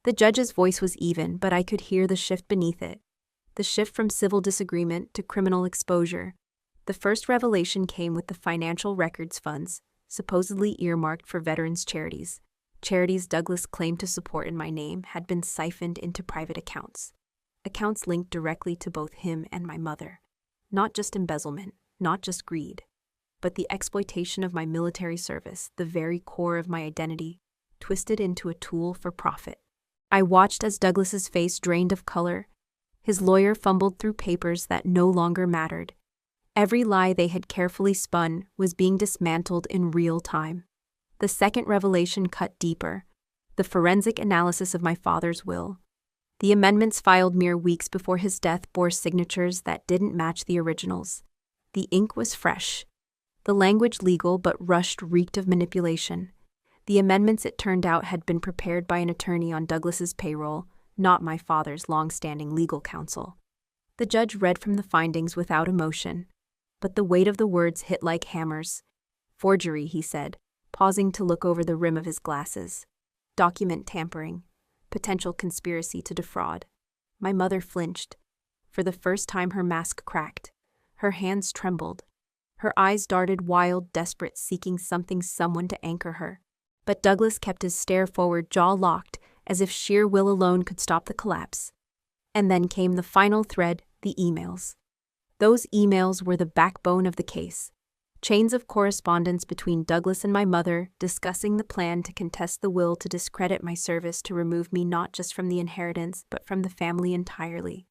The judge's voice was even, but I could hear the shift beneath it. The shift from civil disagreement to criminal exposure. The first revelation came with the financial records funds, supposedly earmarked for veterans' charities. Charities Douglas claimed to support in my name had been siphoned into private accounts. Accounts linked directly to both him and my mother. Not just embezzlement, not just greed, but the exploitation of my military service, the very core of my identity, twisted into a tool for profit. I watched as Douglas's face drained of color. His lawyer fumbled through papers that no longer mattered. Every lie they had carefully spun was being dismantled in real time. The second revelation cut deeper. The forensic analysis of my father's will. The amendments filed mere weeks before his death bore signatures that didn't match the originals. The ink was fresh. The language legal but rushed, reeked of manipulation. The amendments, it turned out, had been prepared by an attorney on Douglas's payroll, not my father's long-standing legal counsel. The judge read from the findings without emotion, but the weight of the words hit like hammers. Forgery, he said, pausing to look over the rim of his glasses. Document tampering. Potential conspiracy to defraud. My mother flinched. For the first time, her mask cracked. Her hands trembled. Her eyes darted wild, desperate, seeking something, someone to anchor her. But Douglas kept his stare forward, jaw locked, as if sheer will alone could stop the collapse. And then came the final thread, the emails. Those emails were the backbone of the case. Chains of correspondence between Douglas and my mother, discussing the plan to contest the will to discredit my service, to remove me not just from the inheritance, but from the family entirely.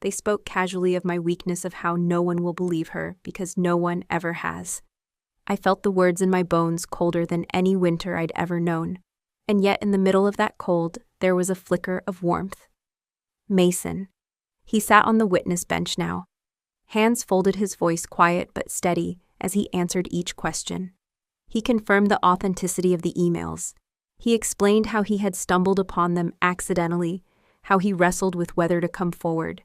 They spoke casually of my weakness, of how no one will believe her, because no one ever has. I felt the words in my bones, colder than any winter I'd ever known. And yet in the middle of that cold, there was a flicker of warmth. Mason. He sat on the witness bench now. Hands folded, his voice quiet but steady as he answered each question. He confirmed the authenticity of the emails. He explained how he had stumbled upon them accidentally, how he wrestled with whether to come forward.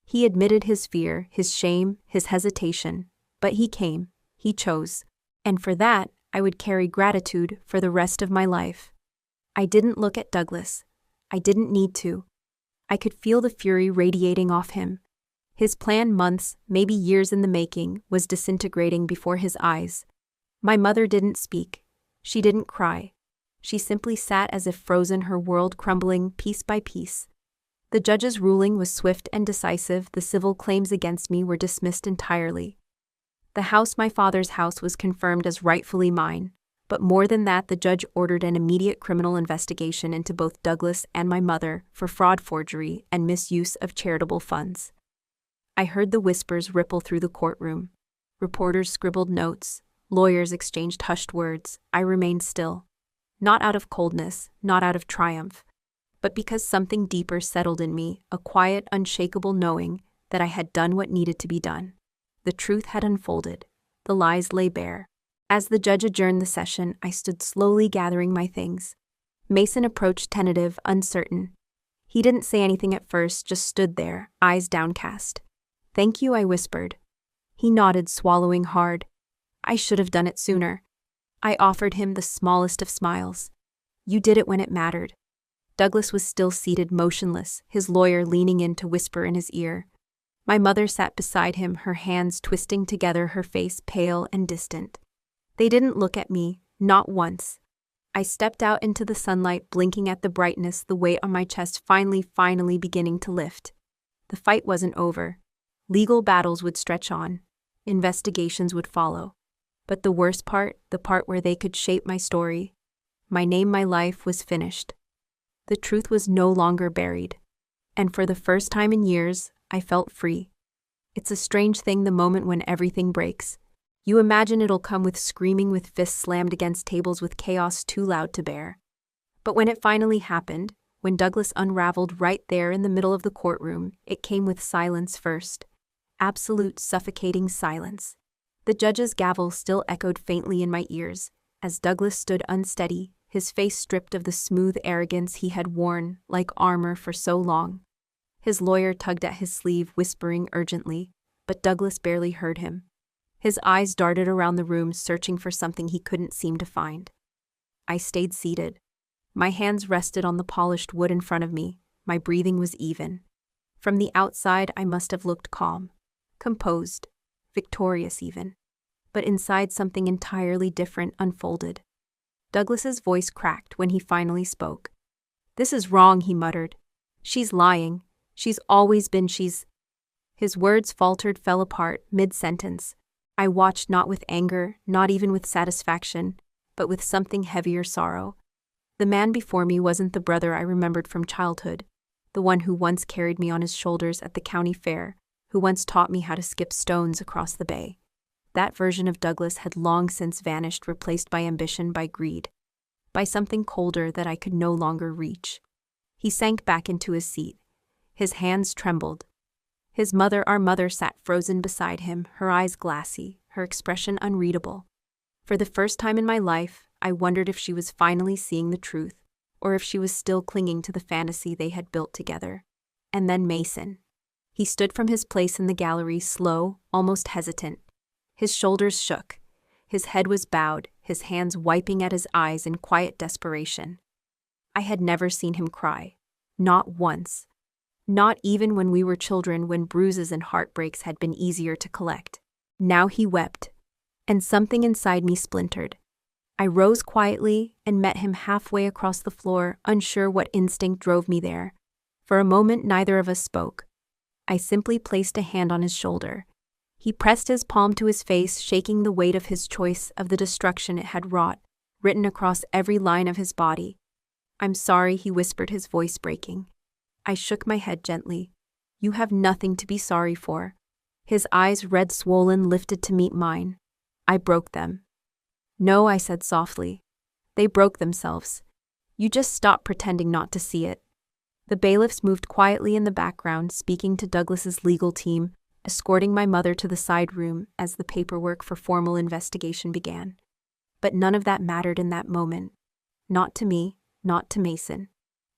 He admitted his fear, his shame, his hesitation, but he came, he chose, and for that, I would carry gratitude for the rest of my life. I didn't look at Douglas. I didn't need to. I could feel the fury radiating off him. His plan, months, maybe years in the making, was disintegrating before his eyes. My mother didn't speak. She didn't cry. She simply sat as if frozen, her world crumbling piece by piece. The judge's ruling was swift and decisive. The civil claims against me were dismissed entirely. The house, my father's house, was confirmed as rightfully mine. But more than that, the judge ordered an immediate criminal investigation into both Douglas and my mother for fraud, forgery, and misuse of charitable funds. I heard the whispers ripple through the courtroom. Reporters scribbled notes. Lawyers exchanged hushed words. I remained still. Not out of coldness, not out of triumph, but because something deeper settled in me, a quiet, unshakable knowing that I had done what needed to be done. The truth had unfolded. The lies lay bare. As the judge adjourned the session, I stood slowly gathering my things. Mason approached, tentative, uncertain. He didn't say anything at first, just stood there, eyes downcast. "Thank you," I whispered. He nodded, swallowing hard. I should have done it sooner. I offered him the smallest of smiles. "You did it when it mattered." Douglas was still seated, motionless, his lawyer leaning in to whisper in his ear. My mother sat beside him, her hands twisting together, her face pale and distant. They didn't look at me, not once. I stepped out into the sunlight, blinking at the brightness, the weight on my chest finally beginning to lift. The fight wasn't over. Legal battles would stretch on. Investigations would follow. But the worst part, the part where they could shape my story, my name, my life, was finished. The truth was no longer buried. And for the first time in years, I felt free. It's a strange thing, the moment when everything breaks. You imagine it'll come with screaming, with fists slammed against tables, with chaos too loud to bear. But when it finally happened, when Douglas unraveled right there in the middle of the courtroom, it came with silence first. Absolute, suffocating silence. The judge's gavel still echoed faintly in my ears, as Douglas stood unsteady, his face stripped of the smooth arrogance he had worn like armor for so long. His lawyer tugged at his sleeve, whispering urgently, but Douglas barely heard him. His eyes darted around the room, searching for something he couldn't seem to find. I stayed seated. My hands rested on the polished wood in front of me. My breathing was even. From the outside, I must have looked calm, composed, victorious even. But inside, something entirely different unfolded. Douglas's voice cracked when he finally spoke. "This is wrong," he muttered. "She's lying. She's always been, she's—" His words faltered, fell apart, mid-sentence. I watched, not with anger, not even with satisfaction, but with something heavier, sorrow. The man before me wasn't the brother I remembered from childhood, the one who once carried me on his shoulders at the county fair, who once taught me how to skip stones across the bay. That version of Douglas had long since vanished, replaced by ambition, by greed, by something colder that I could no longer reach. He sank back into his seat. His hands trembled. His mother, our mother, sat frozen beside him, her eyes glassy, her expression unreadable. For the first time in my life, I wondered if she was finally seeing the truth, or if she was still clinging to the fantasy they had built together. And then Mason. He stood from his place in the gallery, slow, almost hesitant. His shoulders shook. His head was bowed, his hands wiping at his eyes in quiet desperation. I had never seen him cry. Not once. Not even when we were children, when bruises and heartbreaks had been easier to collect. Now he wept, and something inside me splintered. I rose quietly and met him halfway across the floor, unsure what instinct drove me there. For a moment, neither of us spoke. I simply placed a hand on his shoulder. He pressed his palm to his face, shaking the weight of his choice, of the destruction it had wrought, written across every line of his body. "I'm sorry," he whispered, his voice breaking. I shook my head gently. "You have nothing to be sorry for." His eyes, red swollen, lifted to meet mine. "I broke them." "No," I said softly. "They broke themselves. You just stop pretending not to see it." The bailiffs moved quietly in the background, speaking to Douglas's legal team, escorting my mother to the side room as the paperwork for formal investigation began. But none of that mattered in that moment. Not to me, not to Mason.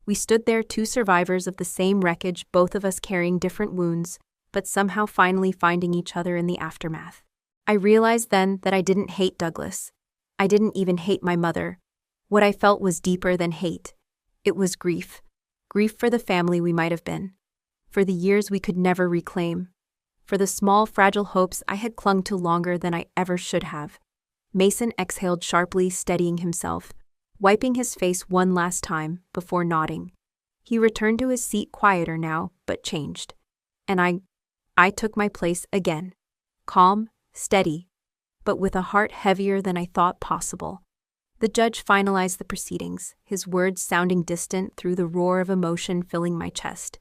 We stood there, two survivors of the same wreckage, both of us carrying different wounds, but somehow finally finding each other in the aftermath. I realized then that I didn't hate Douglas. I didn't even hate my mother. What I felt was deeper than hate. It was grief. Grief for the family we might have been. For the years we could never reclaim. For the small, fragile hopes I had clung to longer than I ever should have. Mason exhaled sharply, steadying himself, wiping his face one last time before nodding. He returned to his seat, quieter now, but changed. And I took my place again. Calm, steady, but with a heart heavier than I thought possible. The judge finalized the proceedings, his words sounding distant through the roar of emotion filling my chest.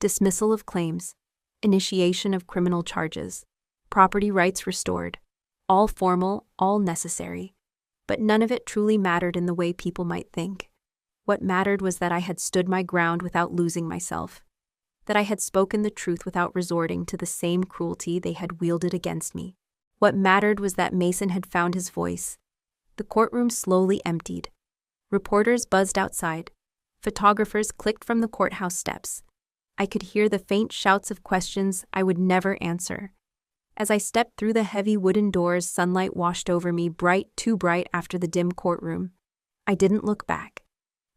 Dismissal of claims, initiation of criminal charges, property rights restored. All formal, all necessary. But none of it truly mattered in the way people might think. What mattered was that I had stood my ground without losing myself. That I had spoken the truth without resorting to the same cruelty they had wielded against me. What mattered was that Mason had found his voice. The courtroom slowly emptied. Reporters buzzed outside. Photographers clicked from the courthouse steps. I could hear the faint shouts of questions I would never answer. As I stepped through the heavy wooden doors, sunlight washed over me, bright, too bright after the dim courtroom. I didn't look back.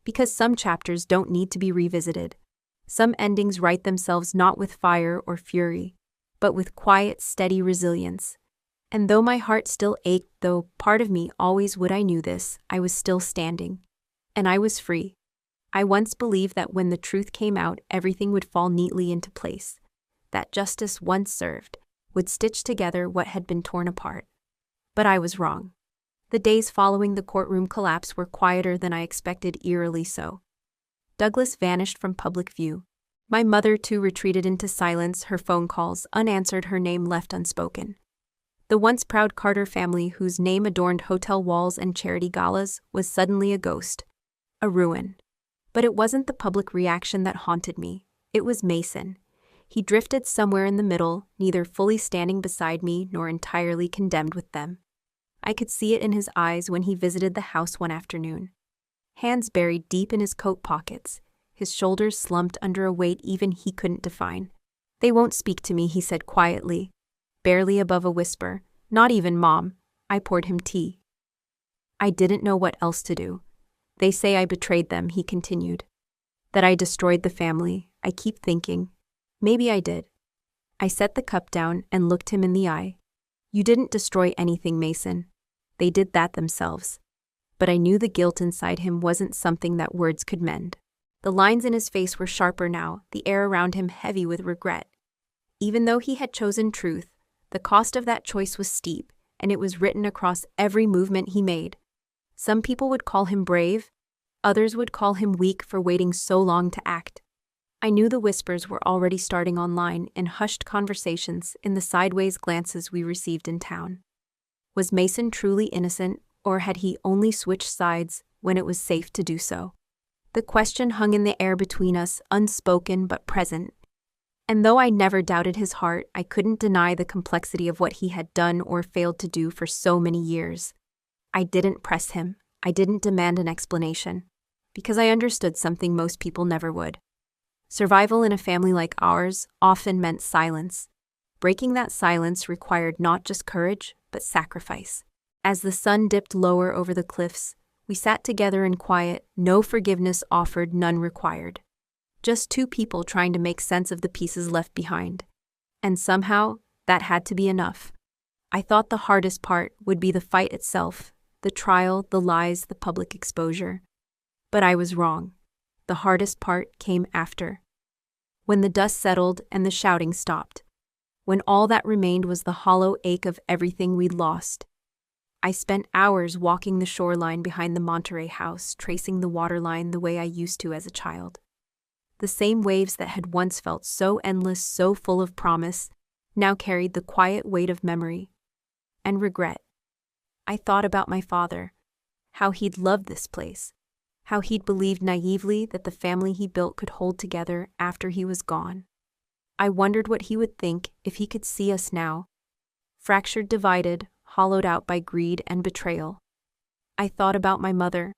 Because some chapters don't need to be revisited. Some endings write themselves not with fire or fury, but with quiet, steady resilience. And though my heart still ached, though part of me always would, I knew this, I was still standing. And I was free. I once believed that when the truth came out, everything would fall neatly into place. That justice, once served, would stitch together what had been torn apart. But I was wrong. The days following the courtroom collapse were quieter than I expected, eerily so. Douglas vanished from public view. My mother, too, retreated into silence, her phone calls unanswered, her name left unspoken. The once proud Carter family, whose name adorned hotel walls and charity galas, was suddenly a ghost. A ruin. But it wasn't the public reaction that haunted me. It was Mason. He drifted somewhere in the middle, neither fully standing beside me nor entirely condemned with them. I could see it in his eyes when he visited the house one afternoon. Hands buried deep in his coat pockets, his shoulders slumped under a weight even he couldn't define. "They won't speak to me," he said quietly, barely above a whisper. "Not even Mom." I poured him tea. I didn't know what else to do. "They say I betrayed them," he continued. "That I destroyed the family. I keep thinking. Maybe I did." I set the cup down and looked him in the eye. "You didn't destroy anything, Mason. They did that themselves." But I knew the guilt inside him wasn't something that words could mend. The lines in his face were sharper now, the air around him heavy with regret. Even though he had chosen truth, the cost of that choice was steep, and it was written across every movement he made. Some people would call him brave, others would call him weak for waiting so long to act. I knew the whispers were already starting online, in hushed conversations, in the sideways glances we received in town. Was Mason truly innocent, or had he only switched sides when it was safe to do so? The question hung in the air between us, unspoken but present. And though I never doubted his heart, I couldn't deny the complexity of what he had done or failed to do for so many years. I didn't press him. I didn't demand an explanation. Because I understood something most people never would. Survival in a family like ours often meant silence. Breaking that silence required not just courage, but sacrifice. As the sun dipped lower over the cliffs, we sat together in quiet, no forgiveness offered, none required. Just two people trying to make sense of the pieces left behind. And somehow, that had to be enough. I thought the hardest part would be the fight itself, the trial, the lies, the public exposure. But I was wrong. The hardest part came after. When the dust settled and the shouting stopped. When all that remained was the hollow ache of everything we'd lost. I spent hours walking the shoreline behind the Monterey house, tracing the waterline the way I used to as a child. The same waves that had once felt so endless, so full of promise, now carried the quiet weight of memory and regret. I thought about my father, how he'd loved this place, how he'd believed naively that the family he built could hold together after he was gone. I wondered what he would think if he could see us now, fractured, divided, hollowed out by greed and betrayal. I thought about my mother,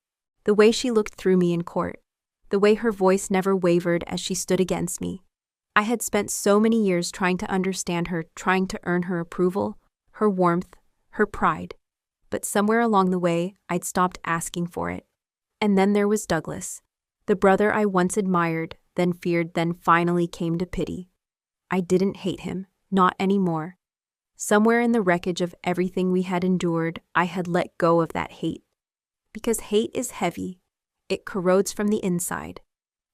the way she looked through me in court, the way her voice never wavered as she stood against me. I had spent so many years trying to understand her, trying to earn her approval, her warmth, her pride. But somewhere along the way, I'd stopped asking for it. And then there was Douglas, the brother I once admired, then feared, then finally came to pity. I didn't hate him, not anymore. Somewhere in the wreckage of everything we had endured, I had let go of that hate. Because hate is heavy. It corrodes from the inside.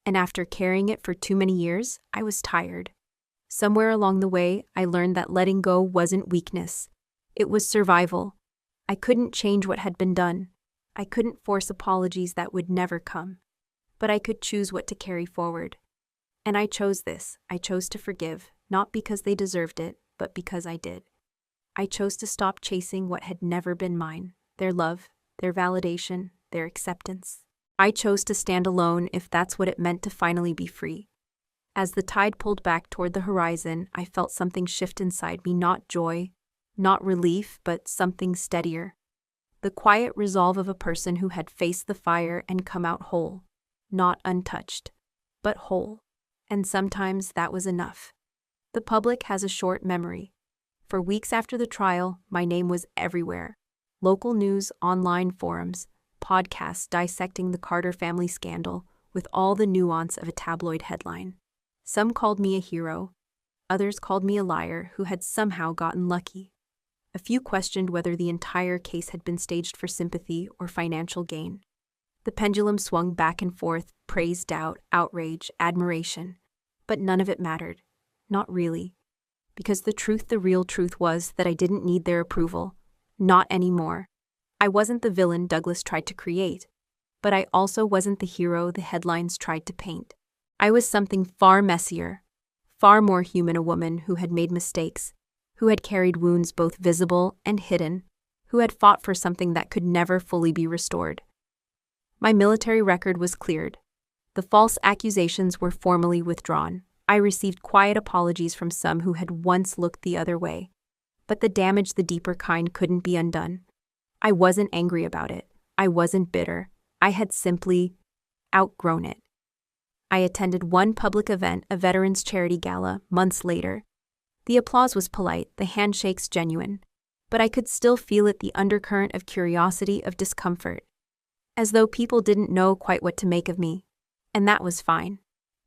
And after carrying it for too many years, I was tired. Somewhere along the way, I learned that letting go wasn't weakness. It was survival. I couldn't change what had been done. I couldn't force apologies that would never come. But I could choose what to carry forward. And I chose this. I chose to forgive, not because they deserved it, but because I did. I chose to stop chasing what had never been mine, their love, their validation, their acceptance. I chose to stand alone if that's what it meant to finally be free. As the tide pulled back toward the horizon, I felt something shift inside me, not joy, not relief, but something steadier. The quiet resolve of a person who had faced the fire and come out whole, not untouched, but whole. And sometimes that was enough. The public has a short memory. For weeks after the trial, my name was everywhere. Local news, online forums, podcasts dissecting the Carter family scandal with all the nuance of a tabloid headline. Some called me a hero. Others called me a liar who had somehow gotten lucky. A few questioned whether the entire case had been staged for sympathy or financial gain. The pendulum swung back and forth, praise, doubt, outrage, admiration. But none of it mattered. Not really. Because the real truth was that I didn't need their approval. Not anymore. I wasn't the villain Douglas tried to create. But I also wasn't the hero the headlines tried to paint. I was something far messier, far more human, a woman who had made mistakes, who had carried wounds both visible and hidden, who had fought for something that could never fully be restored. My military record was cleared. The false accusations were formally withdrawn. I received quiet apologies from some who had once looked the other way. But the damage, the deeper kind, couldn't be undone. I wasn't angry about it. I wasn't bitter. I had simply outgrown it. I attended one public event, a veterans charity gala, months later. The applause was polite, the handshakes genuine, but I could still feel it, the undercurrent of curiosity, of discomfort, as though people didn't know quite what to make of me. And that was fine,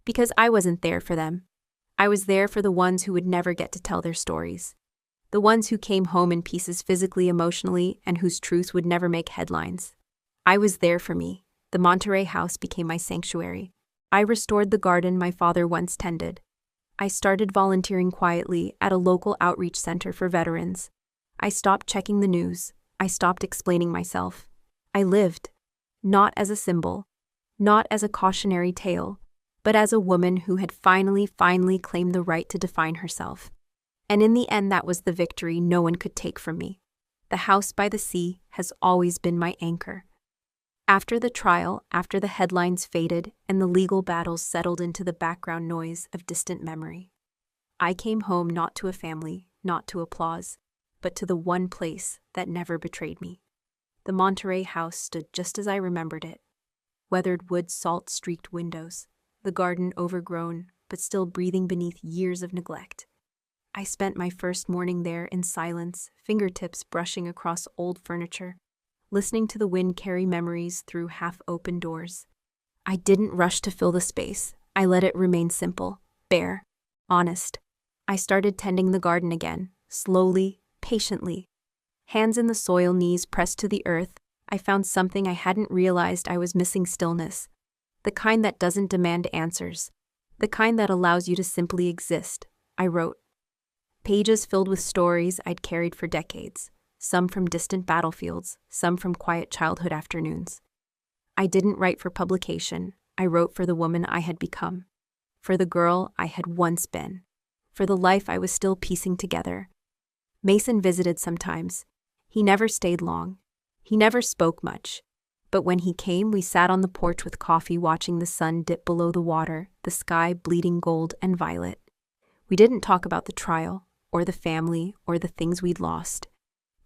because I wasn't there for them. I was there for the ones who would never get to tell their stories, the ones who came home in pieces physically, emotionally, and whose truths would never make headlines. I was there for me. The Monterey house became my sanctuary. I restored the garden my father once tended. I started volunteering quietly at a local outreach center for veterans. I stopped checking the news. I stopped explaining myself. I lived, not as a symbol, not as a cautionary tale, but as a woman who had finally claimed the right to define herself. And in the end, that was the victory no one could take from me. The house by the sea has always been my anchor. After the trial, after the headlines faded and the legal battles settled into the background noise of distant memory, I came home not to a family, not to applause, but to the one place that never betrayed me. The Monterey house stood just as I remembered it. Weathered wood, salt-streaked windows, the garden overgrown, but still breathing beneath years of neglect. I spent my first morning there in silence, fingertips brushing across old furniture, listening to the wind carry memories through half-open doors. I didn't rush to fill the space. I let it remain simple, bare, honest. I started tending the garden again, slowly, patiently. Hands in the soil, knees pressed to the earth, I found something I hadn't realized I was missing: stillness. The kind that doesn't demand answers. The kind that allows you to simply exist. I wrote. Pages filled with stories I'd carried for decades. Some from distant battlefields, some from quiet childhood afternoons. I didn't write for publication. I wrote for the woman I had become, for the girl I had once been, for the life I was still piecing together. Mason visited sometimes. He never stayed long. He never spoke much. But when he came, we sat on the porch with coffee, watching the sun dip below the water, the sky bleeding gold and violet. We didn't talk about the trial, or the family, or the things we'd lost.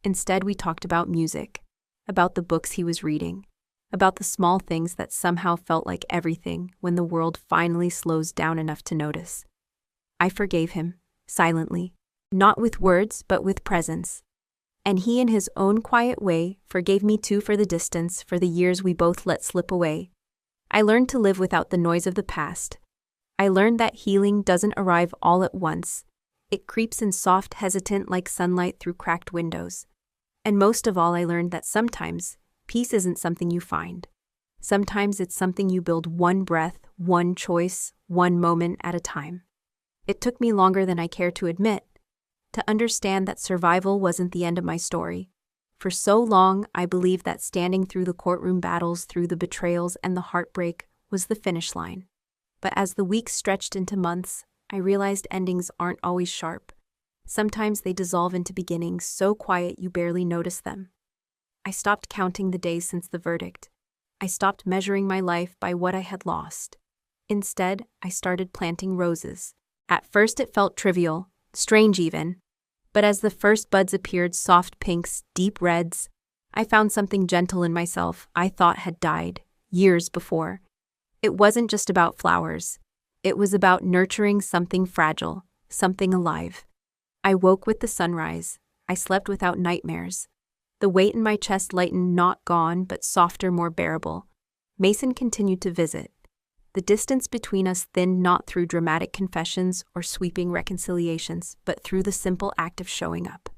Instead, we talked about music, about the books he was reading, about the small things that somehow felt like everything when the world finally slows down enough to notice. I forgave him, silently, not with words, but with presence. And he, in his own quiet way, forgave me too, for the distance, for the years we both let slip away. I learned to live without the noise of the past. I learned that healing doesn't arrive all at once. It creeps in soft, hesitant, like sunlight through cracked windows. And most of all, I learned that sometimes peace isn't something you find. Sometimes it's something you build, one breath, one choice, one moment at a time. It took me longer than I care to admit to understand that survival wasn't the end of my story. For so long, I believed that standing through the courtroom battles, through the betrayals and the heartbreak, was the finish line. But as the weeks stretched into months, I realized endings aren't always sharp. Sometimes they dissolve into beginnings so quiet you barely notice them. I stopped counting the days since the verdict. I stopped measuring my life by what I had lost. Instead, I started planting roses. At first it felt trivial, strange even. But as the first buds appeared, soft pinks, deep reds, I found something gentle in myself I thought had died years before. It wasn't just about flowers. It was about nurturing something fragile, something alive. I woke with the sunrise. I slept without nightmares. The weight in my chest lightened, not gone, but softer, more bearable. Mason continued to visit. The distance between us thinned, not through dramatic confessions or sweeping reconciliations, but through the simple act of showing up.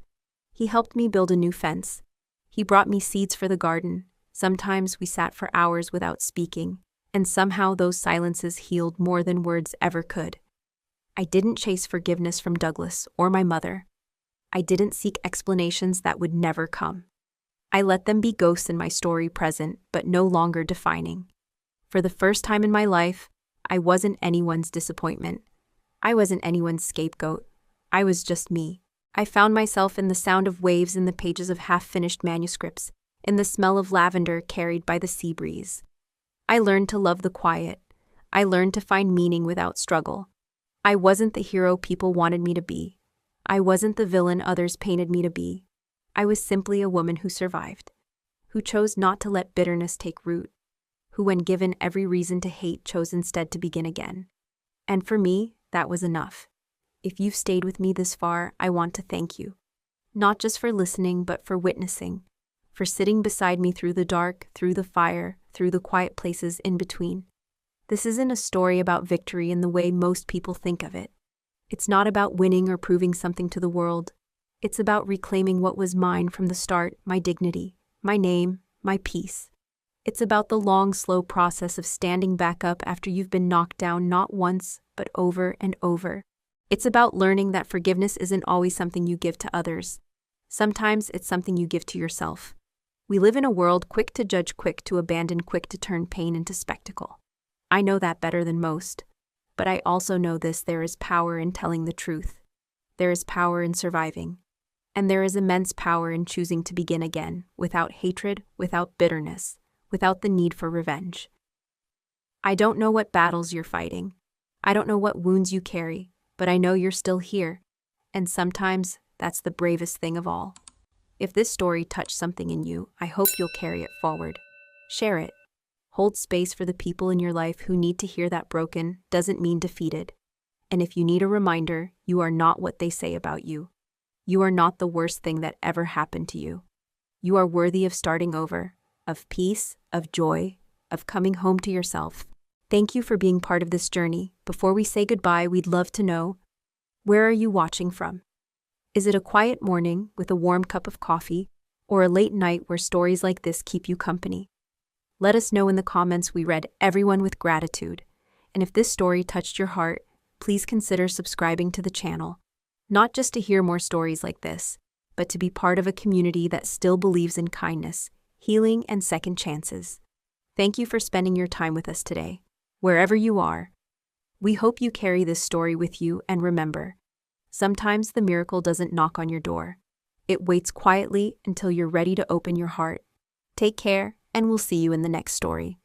He helped me build a new fence. He brought me seeds for the garden. Sometimes we sat for hours without speaking, and somehow those silences healed more than words ever could. I didn't chase forgiveness from Douglas or my mother. I didn't seek explanations that would never come. I let them be ghosts in my story, present but no longer defining. For the first time in my life, I wasn't anyone's disappointment. I wasn't anyone's scapegoat. I was just me. I found myself in the sound of waves, in the pages of half-finished manuscripts, in the smell of lavender carried by the sea breeze. I learned to love the quiet. I learned to find meaning without struggle. I wasn't the hero people wanted me to be. I wasn't the villain others painted me to be. I was simply a woman who survived, who chose not to let bitterness take root, who, when given every reason to hate, chose instead to begin again. And for me, that was enough. If you've stayed with me this far, I want to thank you. Not just for listening, but for witnessing, for sitting beside me through the dark, through the fire, through the quiet places in between. This isn't a story about victory in the way most people think of it. It's not about winning or proving something to the world. It's about reclaiming what was mine from the start, my dignity, my name, my peace. It's about the long, slow process of standing back up after you've been knocked down, not once, but over and over. It's about learning that forgiveness isn't always something you give to others. Sometimes it's something you give to yourself. We live in a world quick to judge, quick to abandon, quick to turn pain into spectacle. I know that better than most. But I also know this: there is power in telling the truth. There is power in surviving. And there is immense power in choosing to begin again, without hatred, without bitterness, without the need for revenge. I don't know what battles you're fighting. I don't know what wounds you carry, but I know you're still here. And sometimes that's the bravest thing of all. If this story touched something in you, I hope you'll carry it forward. Share it. Hold space for the people in your life who need to hear that broken doesn't mean defeated. And if you need a reminder, you are not what they say about you. You are not the worst thing that ever happened to you. You are worthy of starting over, of peace, of joy, of coming home to yourself. Thank you for being part of this journey. Before we say goodbye, we'd love to know, where are you watching from? Is it a quiet morning with a warm cup of coffee, or a late night where stories like this keep you company? Let us know in the comments. We read everyone with gratitude. And if this story touched your heart, please consider subscribing to the channel. Not just to hear more stories like this, but to be part of a community that still believes in kindness, healing, and second chances. Thank you for spending your time with us today. Wherever you are, we hope you carry this story with you, and remember, sometimes the miracle doesn't knock on your door. It waits quietly until you're ready to open your heart. Take care, and we'll see you in the next story.